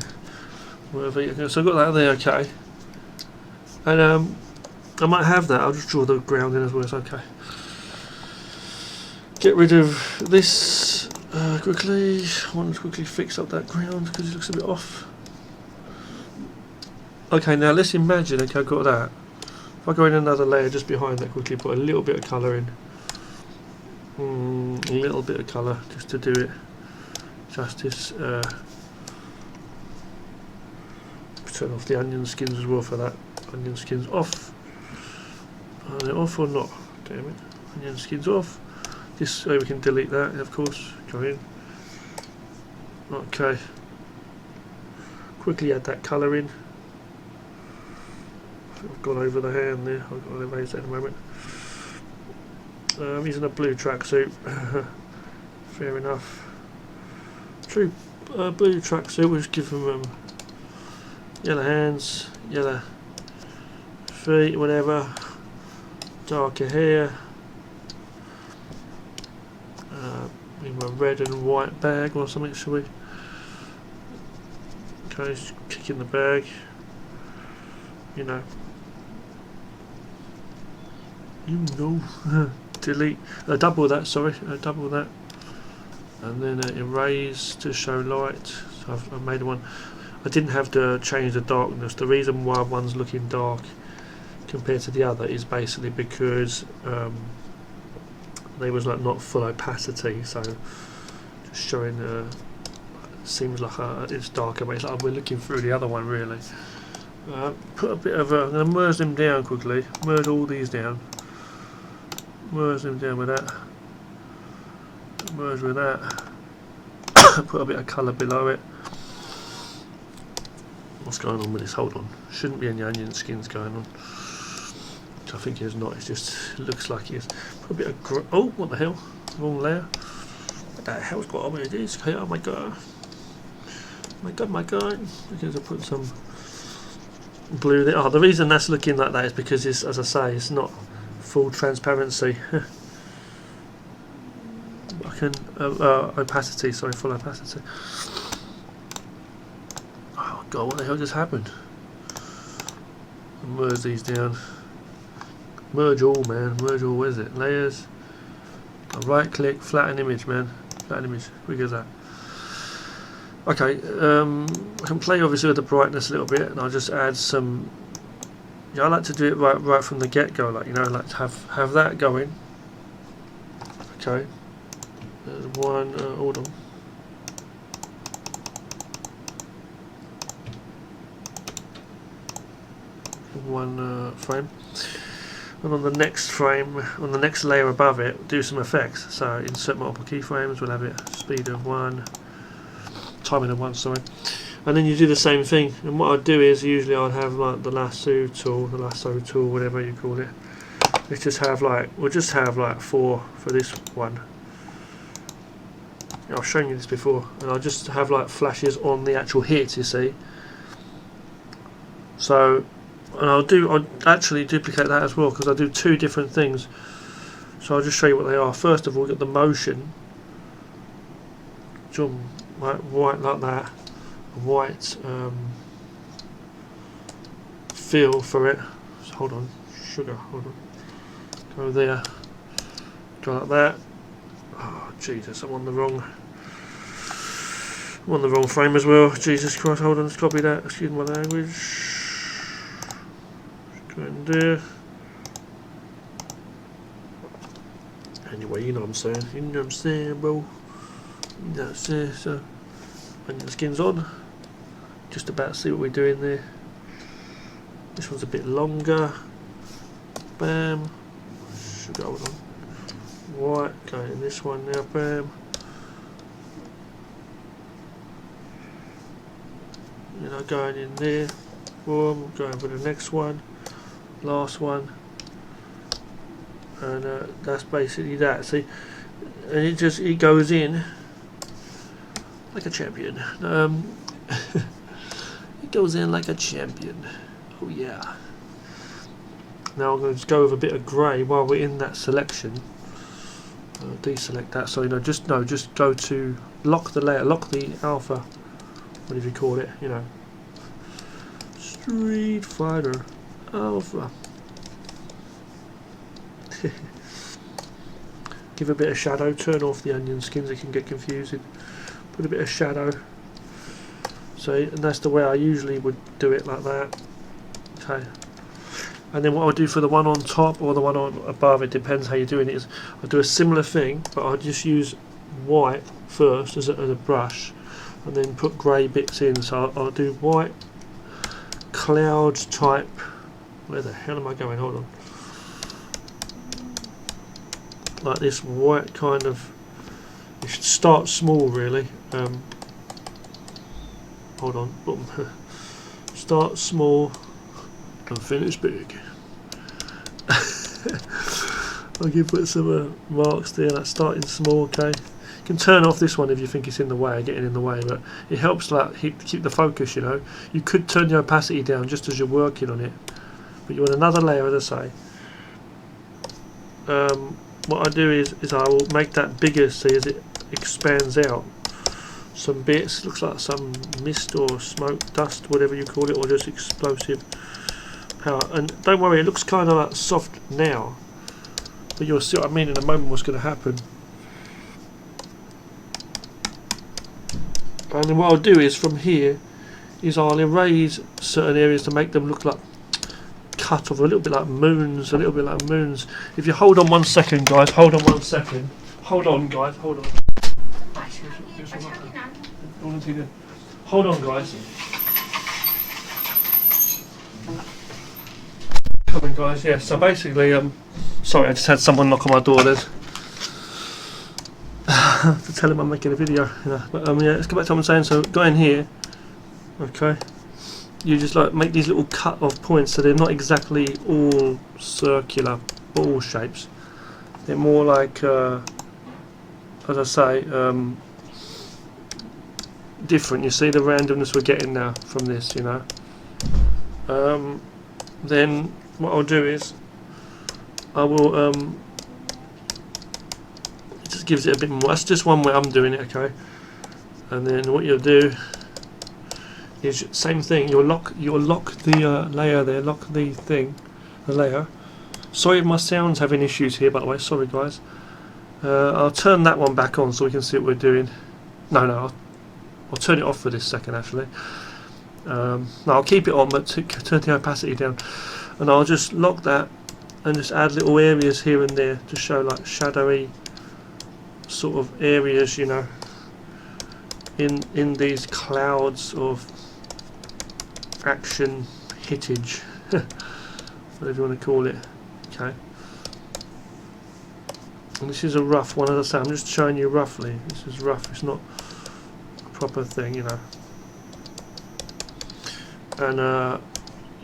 whatever. So I've got that there, okay, and I might have that. I'll just draw the ground in as well. It's okay. Get rid of this quickly. I want to quickly fix up that ground because it looks a bit off. Okay, now let's imagine, okay, I've got that. If I go in another layer just behind that, quickly put a little bit of colour in. A little bit of colour just to do it justice. Turn off the onion skins as well for that. Onion skins off. Are they off or not? Damn it. Onion skins off. This way we can delete that, of course. Go in. Okay. Quickly add that colour in. I've gone over the hand there. I've got to erase that in a moment. He's in a blue tracksuit. Fair enough. True blue tracksuit, which give him yellow hands, yellow feet, whatever. Darker hair. In a red and white bag or something, shall we? Okay, he's kicking the bag. You know. Delete. Double that, sorry. Double that. And then erase to show light. So I've made one. I didn't have to change the darkness. The reason why one's looking dark compared to the other is basically because they was like not full opacity, so just showing seems like it's darker, but it's like we're looking through the other one really. Put a bit of I'm going to merge them down quickly, merge all these down, merge them down with that, merge with that, put a bit of colour below it. What's going on with this? Hold on, shouldn't be any onion skins going on. I think it's not, it just looks like it is. Put a bit of oh, what the hell? Wrong layer. What the hell's got on with this? Oh my god. My god. Because I put some blue there. Oh, the reason that's looking like that is because it's, as I say, it's not full transparency. I can opacity, sorry, full opacity. Oh god, what the hell just happened? I'll merge these down. Merge all, man. Merge all. Where's it? Layers. I'll right click, flatten image, man. Flatten image. Where goes that? Okay. I can play obviously with the brightness a little bit, and I'll just add some. Yeah, I like to do it right from the get go, like, you know, I like to have that going. Okay. There's one. Hold on. One frame. And on the next frame, on the next layer above it, do some effects. So insert multiple keyframes, we'll have it speed of 1, timing of 1, sorry. And then you do the same thing. And what I'd do is usually I'd have like the lasso tool, whatever you call it. Let's just have like, we'll just have like 4 for this one. I've shown you this before, and I'll just have like flashes on the actual hit, you see. So. And I'll actually duplicate that as well, because I do 2 different things. So I'll just show you what they are. First of all, we've got the motion, white like that, white feel for it. So hold on, sugar, hold on. Go there, go like that. Oh Jesus, I'm on the wrong frame as well. Jesus Christ, hold on, let's copy that. Excuse my language. And anyway, you know what I'm saying. You know what I'm saying, bro. You know what I'm saying. So, onion skins on. Just about to see what we're doing there. This one's a bit longer. Bam. Should go on. White. Going in this one now. Bam. You know, going in there. Boom. Going for the next one. Last one, and that's basically that. See, and it goes in like a champion. It goes in like a champion. Oh yeah. Now I'm going to just go with a bit of grey while we're in that selection. Deselect that. So just go to lock the layer, lock the alpha, whatever you call it. You know, Street Fighter. Alpha. Give a bit of shadow, turn off the onion skins, it can get confusing. Put a bit of shadow. So, and that's the way I usually would do it, like that. Okay. And then what I'll do for the one on top or the one on above, it depends how you're doing it, is I'll do a similar thing, but I'll just use white first as a brush, and then put grey bits in. So I'll do white cloud type. Where the hell am I going? Hold on. Like this white kind of. You should start small, really. Hold on. Boom. Start small. and finish big. I can put some marks there, like starting small, okay. You can turn off this one if you think it's in the way, getting in the way, but it helps like keep the focus, you know. You could turn the opacity down just as you're working on it, but you want another layer, as I say. What I do is I will make that bigger, see, as it expands out. Some bits, looks like some mist or smoke, dust, whatever you call it, or just explosive power. And don't worry, it looks kind of like soft now, but you'll see what I mean in a moment what's going to happen. And then what I'll do is from here is I'll erase certain areas to make them look like cut off, a little bit like moons, If you hold on 1 second, guys, hold on 1 second. Hold on, guys, hold on. Hold on, guys. Coming, guys. Yeah. So basically, sorry, I just had someone knock on my door. There's to tell him I'm making a video. You know. But yeah, let's go back to what I'm saying. So go in here. Okay. You just like make these little cut off points, so they're not exactly all circular ball shapes. They're more like, as I say, different. You see the randomness we're getting now from this, you know. Then what I'll do is I will it just gives it a bit more. That's just one way I'm doing it, okay. And then what you'll do is same thing. You'll lock the layer there. Lock the thing, the layer. Sorry if my sound's having issues here, by the way. Sorry, guys. I'll turn that one back on so we can see what we're doing. No, I'll turn it off for this second actually. No, I'll keep it on, but turn the opacity down, and I'll just lock that and just add little areas here and there to show like shadowy sort of areas, you know, in these clouds of action hittage, whatever you want to call it. Okay. And this is a rough one, as I say. I'm just showing you roughly. This is rough. It's not a proper thing, you know. And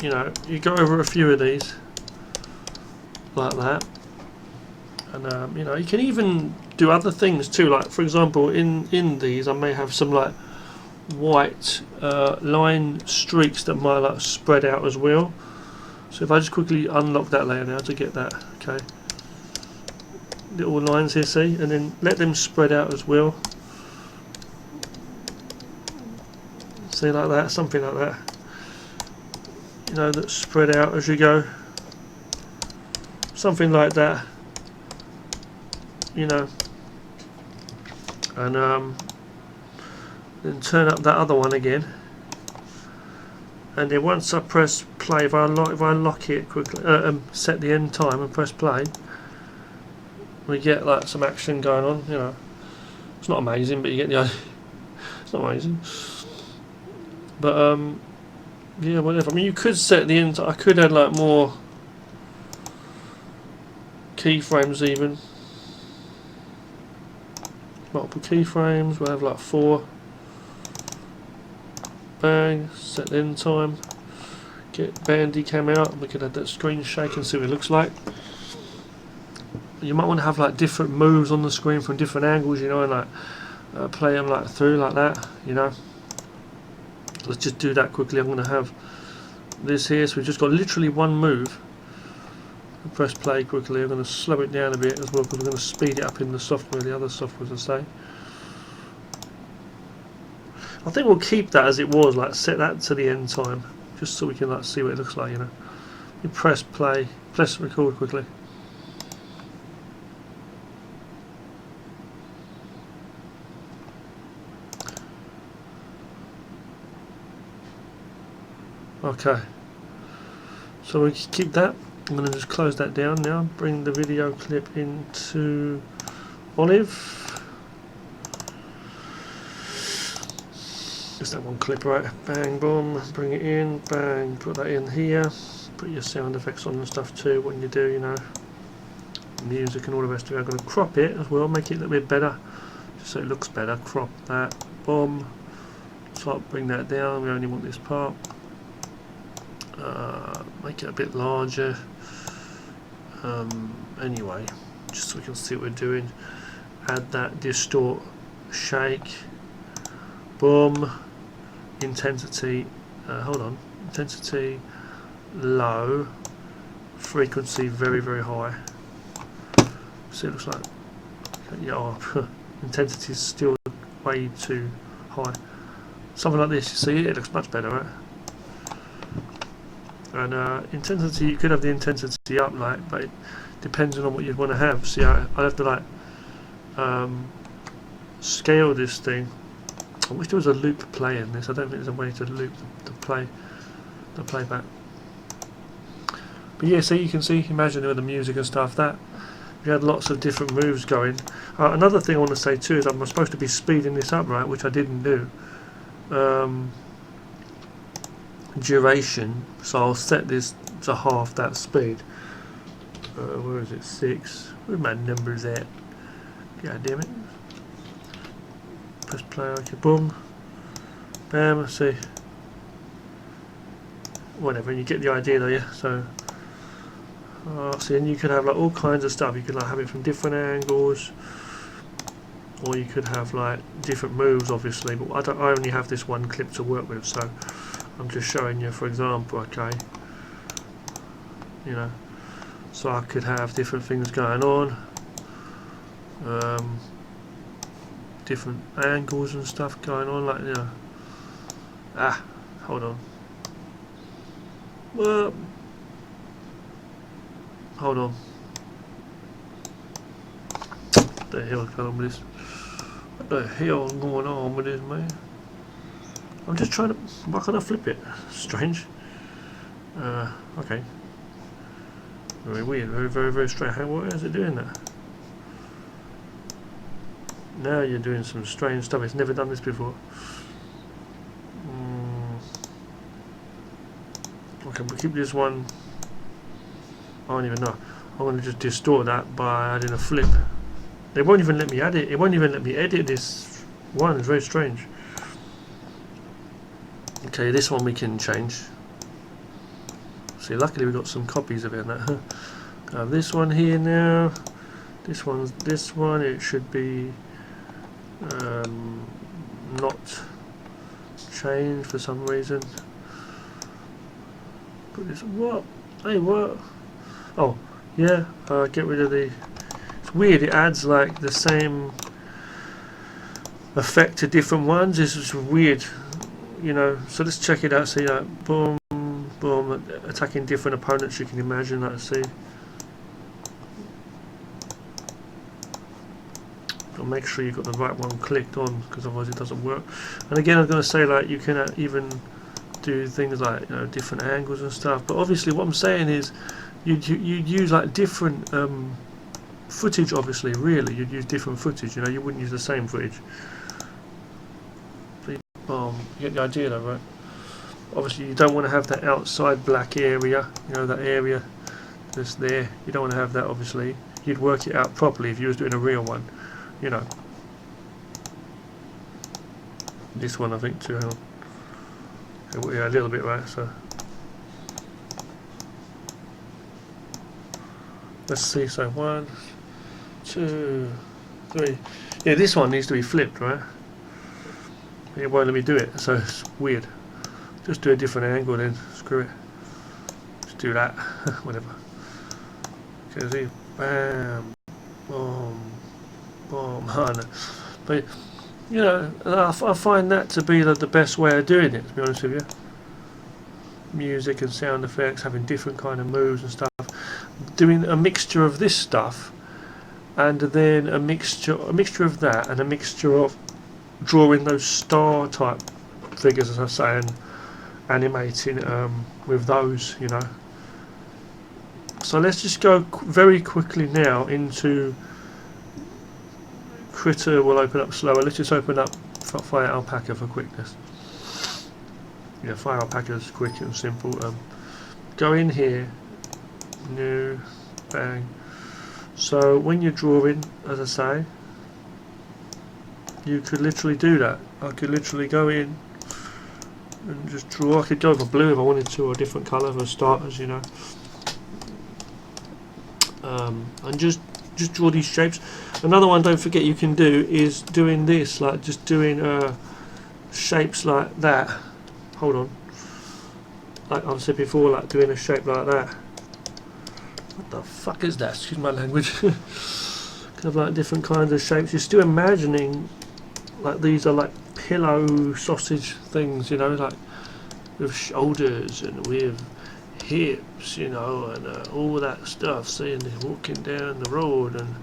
you know, you go over a few of these like that, and you know, you can even do other things too. Like for example, in these, I may have some like white line streaks that might like spread out as well. So if I just quickly unlock that layer now to get that, okay, little lines here, see, and then let them spread out as well. See, like that, something like that. You know, that spread out as you go, something like that, you know. And then turn up that other one again, and then once I press play, if I lock it quickly, set the end time and press play, we get like some action going on, you know. It's not amazing, but you get the idea. It's not amazing, but yeah, whatever. I mean, you could set the end. I could add like more keyframes, even multiple keyframes. We'll have like 4. Bang. Set the end time. Get Bandicam out, and we can add that screen shake and see what it looks like. You might want to have like different moves on the screen from different angles, you know, and like play them like through like that, you know. Let's just do that quickly. I'm going to have this here, so we've just got literally one move. Press play quickly. I'm going to slow it down a bit as well, because we're going to speed it up in the software, the other software, as I say. I think we'll keep that as it was, like set that to the end time, just so we can like see what it looks like, you know. You press play, press record quickly. Okay, so we keep that. I'm going to just close that down now, bring the video clip into Olive. Just that one clip, right? Bang, boom, bring it in, bang, put that in here. Put your sound effects on and stuff too when you do, you know, music and all the rest of it. I'm going to crop it as well, make it a little bit better, just so it looks better. Crop that, boom, top, bring that down, we only want this part. make it a bit larger. Anyway, just so we can see what we're doing. Add that distort, shake, boom, intensity, hold on, intensity low, frequency very, very high. See, it looks like, yeah, oh, intensity is still way too high. Something like this, you see, it looks much better, right? And intensity, you could have the intensity up, like, but it depends on what you'd want to have. See, I'd have to like scale this thing. I wish there was a loop play in this. I don't think there's a way to loop the playback. But yeah, so you can see, imagine with the music and stuff, that you had lots of different moves going. Another thing I want to say too is I'm supposed to be speeding this up, right, which I didn't do. Duration, so I'll set this to half that speed. Where is it? 6. Where my numbers at? God damn it. Press play, okay, boom, bam, let's see. Whatever, and you get the idea though, yeah? So, see, and you could have like all kinds of stuff. You could like have it from different angles, or you could have like different moves, obviously, but I only have this one clip to work with, so I'm just showing you, for example, okay, you know, so I could have different things going on, different angles and stuff going on, like, you know, hold on, well, hold on, what the hell is going on with this? What the hell is going on with this, man? I'm just trying to, why can't I flip it? Strange. Okay. Very weird, very, very, very strange. Why is it doing that? Now you're doing some strange stuff. It's never done this before. Okay, we'll keep this one. I don't even know. I'm going to just distort that by adding a flip. They won't even let me add it. It won't even let me edit this one. It's very strange. Okay, this one we can change. See, luckily we got some copies of it. This one here now. This one's this one. It should be not changed for some reason. Put this. What? Hey, what? Oh, yeah. Get rid of the. It's weird. It adds like the same effect to different ones. This is weird. You know, so let's check it out. See, like, boom, boom, attacking different opponents. You can imagine that. See, but make sure you've got the right one clicked on, because otherwise it doesn't work. And again, I'm going to say, like, you can even do things like, you know, different angles and stuff. But obviously, what I'm saying is, you'd use like different footage. Obviously, really, you'd use different footage. You know, you wouldn't use the same footage. You get the idea though, right? Obviously you don't want to have that outside black area, you know, that area that's there. You don't want to have that, obviously. You'd work it out properly if you was doing a real one, you know. This one I think too, hang on. Yeah, a little bit, right, so. Let's see, so 1, 2, 3. Yeah, this one needs to be flipped, right? It won't let me do it, so it's weird. Just do a different angle then, screw it. Just do that, whatever. Okay, see, bam, boom, boom, but, you know, I find that to be the best way of doing it, to be honest with you. Music and sound effects, having different kind of moves and stuff. Doing a mixture of this stuff, and then a mixture of that, and a mixture of drawing those star type figures, as I say, and animating with those, you know. So let's just go very quickly now into Krita. Will open up slower. Let's just open up Fire Alpaca for quickness. Yeah, Fire Alpaca is quick and simple. Go in here, new, bang. So when you're drawing, as I say, you could literally do that. I could literally go in and just draw. I could go for blue if I wanted to, or a different colour for starters, you know. And just draw these shapes. Another one, don't forget, you can do is doing this, like just doing shapes like that. Hold on. Like I've said before, like doing a shape like that. What the fuck is that? Excuse my language. Kind of like different kinds of shapes. You're still imagining like these are like pillow sausage things, you know, like with shoulders and with hips, you know, and all that stuff. Seeing him walking down the road and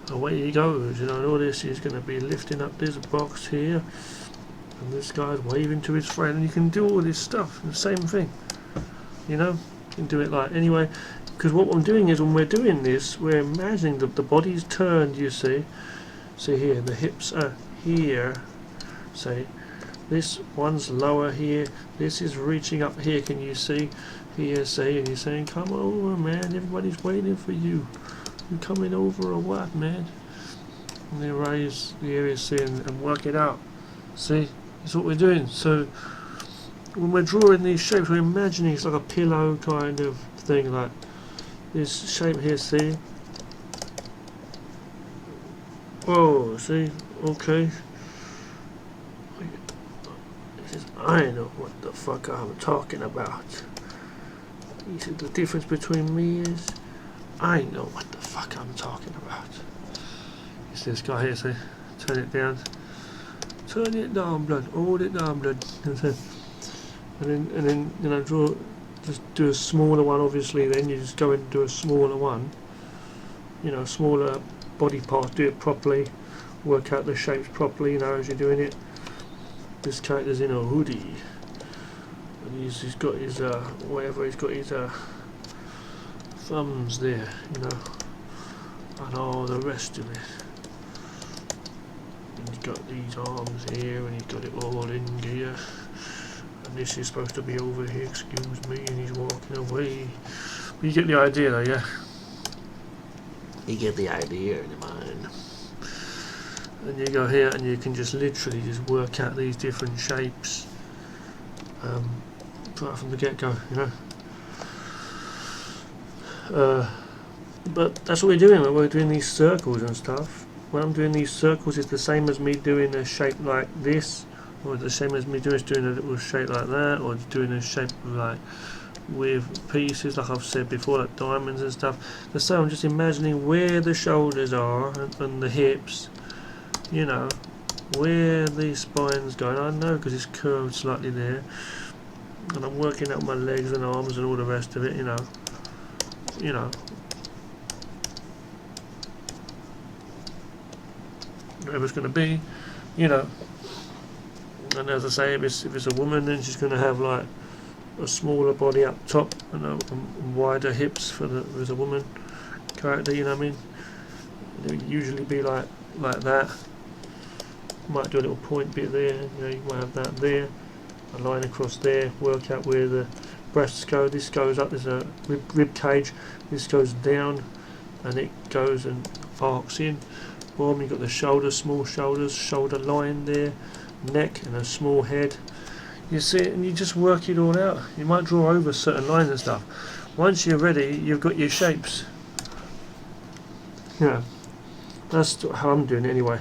away he goes, you know, and all this is going to be lifting up this box here, and this guy's waving to his friend, and you can do all this stuff, the same thing, you know. You can do it like anyway, because what I'm doing is when we're doing this, we're imagining the body's turned, you see here, the hips are here, see, this one's lower here, this is reaching up here, can you see here, see, and you're saying, come over man, everybody's waiting for you, you coming over or what, man? And they raise the area, see, and work it out, see, that's what we're doing. So when we're drawing these shapes, we're imagining it's like a pillow kind of thing, like this shape here, see, oh, see, okay. I know what the fuck I'm talking about. You see the difference between me is I know what the fuck I'm talking about. You see this guy here, see? Turn it down. Turn it down, blood. Hold it down, blood. And then you know, draw, just do a smaller one, obviously, then you just go in and do a smaller one. You know, smaller body part, do it properly, work out the shapes properly, you know, as you're doing it. This character's in a hoodie, and he's got his whatever, he's got his thumbs there, you know, and all the rest of it. And he's got these arms here, and he's got it all in gear, and this is supposed to be over here, excuse me, and he's walking away. But you get the idea though, yeah? You get the idea in your mind. And you go here and you can just literally just work out these different shapes right from the get-go, you know. But that's what we're doing. We're doing these circles and stuff. When I'm doing these circles, it's the same as me doing a shape like this, or the same as me doing a little shape like that, or doing a shape like with pieces, like I've said before, like diamonds and stuff. So I'm just imagining where the shoulders are and the hips. You know, where the spine's going, I know because it's curved slightly there, and I'm working out my legs and arms and all the rest of it, you know, whatever it's going to be, you know. And as I say, if it's a woman, then she's going to have like a smaller body up top and wider hips for as a woman character, you know what I mean. It would usually be like that. Might do a little point bit there, you know, you might have that there, a line across there, work out where the breasts go. This goes up, there's a rib cage, this goes down and it goes and arcs in. Boom, you've got the shoulders, small shoulders, shoulder line there, neck and a small head. You see it and you just work it all out. You might draw over certain lines and stuff. Once you're ready, you've got your shapes. Yeah, that's how I'm doing it anyway.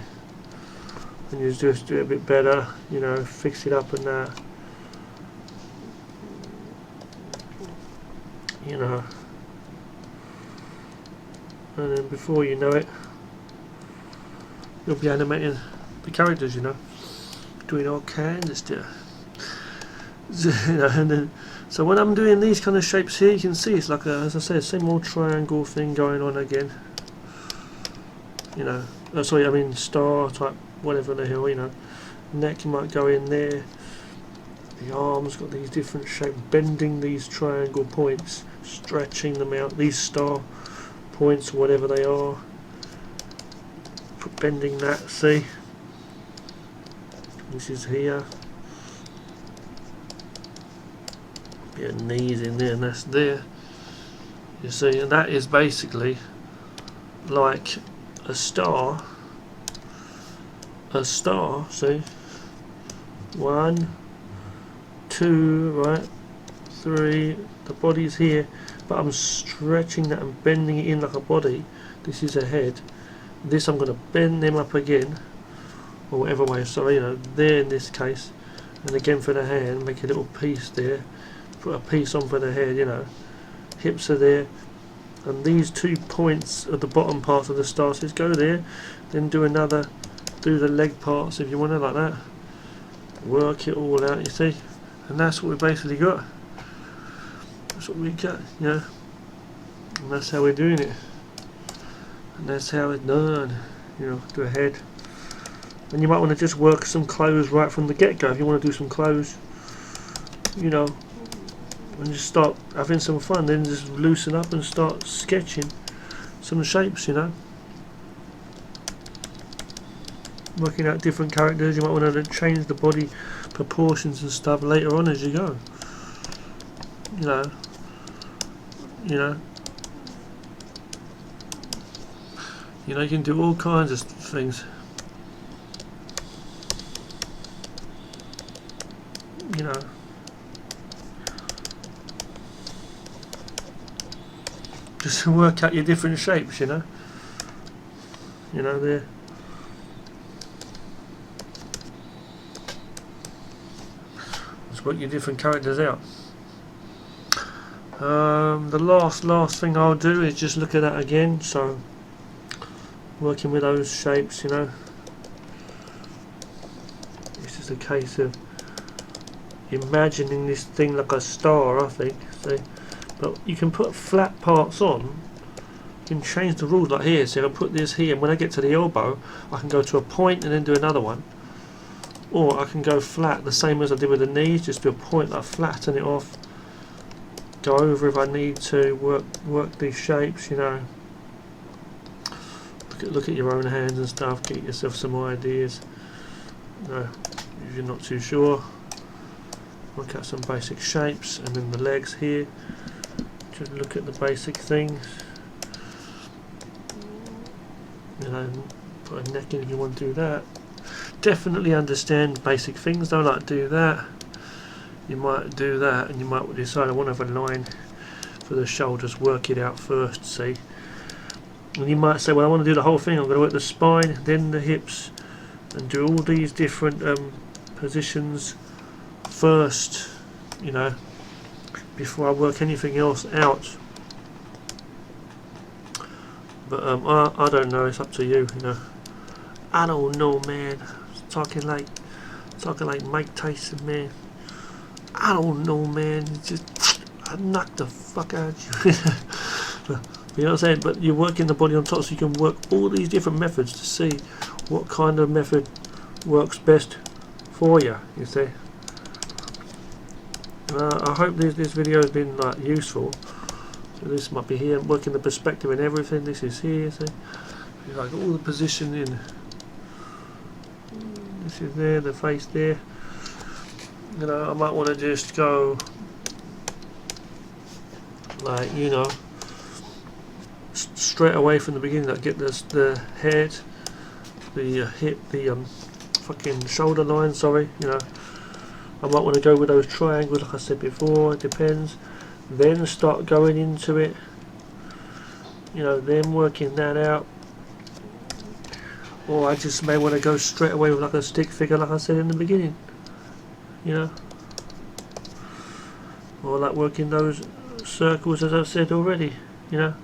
And you just do it a bit better, you know, fix it up and that, you know, and then before you know it, you'll be animating the characters, you know, doing all kinds of stuff. You know, and then, so when I'm doing these kind of shapes here, you can see it's like as I said, same old triangle thing going on again, you know. Sorry, I mean star type, whatever the hell, you know. Neck, you might go in there. The arms got these different shapes, bending these triangle points, stretching them out, these star points, whatever they are, bending that, see, this is here, bit of knees in there, and that's there, you see, and that is basically like a star, see, 1, 2, right, 3, the body's here, but I'm stretching that and bending it in like a body. This is a head. This I'm going to bend them up again, or whatever way, sorry, you know, there in this case, and again for the hand, make a little piece there, put a piece on for the head, you know, hips are there, and these 2 points at the bottom parts of the star says go there, then do another, do the leg parts if you want it like that, work it all out, you see, and that's what we basically got. That's what we got, you know, and that's how we're doing it, and that's how it's done, you know, do a head. And you might want to just work some clothes right from the get-go if you want to do some clothes, you know, and just start having some fun, then just loosen up and start sketching some shapes, you know, working out different characters. You might want to change the body proportions and stuff later on as you go, you know, you can do all kinds of things, you know. Just work out your different shapes, you know. There. Just work your different characters out. The last thing I'll do is just look at that again. So, working with those shapes, you know. It's just a case of imagining this thing like a star, I think. See, but you can put flat parts on. You can change the rules like here. So if I put this here, and when I get to the elbow, I can go to a point and then do another one, or I can go flat, the same as I did with the knees. Just do a point, like flatten it off. Go over if I need to. Work these shapes, you know. Look at your own hands and stuff. Get yourself some ideas. If you're not too sure. Work out some basic shapes, and then the legs here. Just look at the basic things. You know, put a neck in if you want to do that. Definitely understand basic things. Don't like do that. You might do that, and you might decide I want to have a line for the shoulders. Work it out first. See, and you might say, well, I want to do the whole thing. I'm going to work the spine, then the hips, and do all these different positions first, you know, before I work anything else out. But I don't know, it's up to you, you know. I don't know, man. Talking like Mike Tyson, man. I don't know, man. I knocked the fuck out of you. You know what I'm saying? But you're working the body on top, so you can work all these different methods to see what kind of method works best for you, you see. I hope this video has been like useful. So this might be here, working the perspective and everything. This is here, see, like all the positioning. This is there, the face there. You know, I might want to just go like, you know, straight away from the beginning. Like get the head, the hip, the fucking shoulder line. Sorry, you know. I might want to go with those triangles like I said before, it depends. Then start going into it, you know, then working that out. Or I just may want to go straight away with like a stick figure like I said in the beginning, you know. Or like working those circles as I've said already, you know.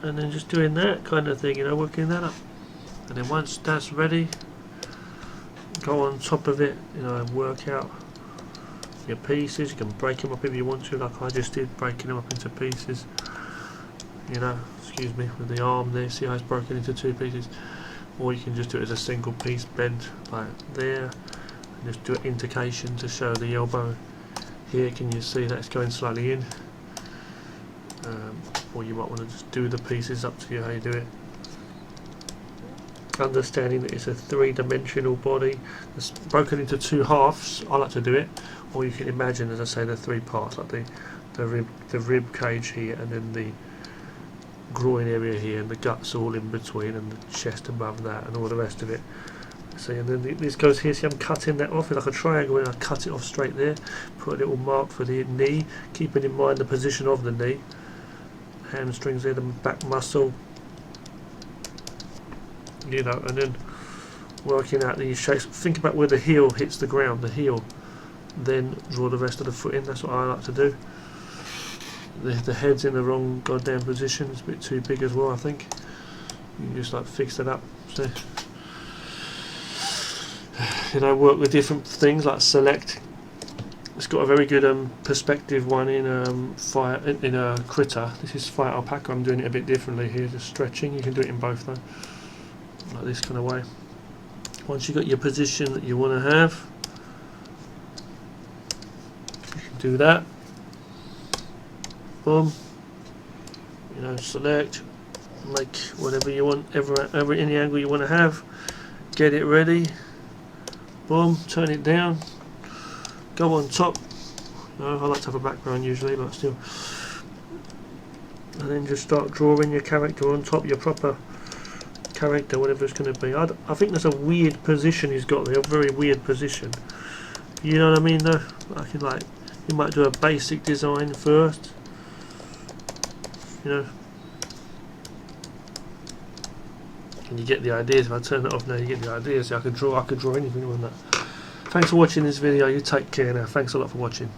And then just doing that kind of thing, you know, working that up. And then once that's ready, go on top of it, you know, and work out your pieces. You can break them up if you want to, like I just did, breaking them up into pieces, you know, excuse me, with the arm there. See how it's broken into 2 pieces? Or you can just do it as a single piece, bent like there, and just do an indication to show the elbow here. Can you see that it's going slightly in? Or you might want to just do the pieces, up to you how you do it. Understanding that it's a 3-dimensional body that's broken into 2 halves. I like to do it, or you can imagine, as I say, the 3 parts, like the rib cage here, and then the groin area here, and the guts all in between, and the chest above that, and all the rest of it. See, and then this goes here. See, I'm cutting that off with like a triangle, and I cut it off straight there. Put a little mark for the knee, keeping in mind the position of the knee. Hamstrings there, the back muscle. You know, and then working out these shapes. Think about where the heel hits the ground, the heel. Then draw the rest of the foot in. That's what I like to do. The head's in the wrong goddamn position. It's a bit too big as well, I think. You can just like fix it up. So, you know, work with different things like select. It's got a very good perspective one in fire in a critter. This is fire alpaca. I'm doing it a bit differently here, just stretching. You can do it in both though, like this kind of way. Once you've got your position that you want to have, you can do that. Boom. You know, select, make whatever you want, every any angle you want to have. Get it ready. Boom. Turn it down. Go on top. No, I like to have a background usually, but still. And then just start drawing your character on top, your proper character, whatever it's going to be. I think that's a weird position he's got there, a very weird position. You know what I mean though? I can like, you might do a basic design first. You know. And you get the ideas. If I turn it off now, you get the ideas. I could draw anything on that. Thanks for watching this video. You take care now. Thanks a lot for watching.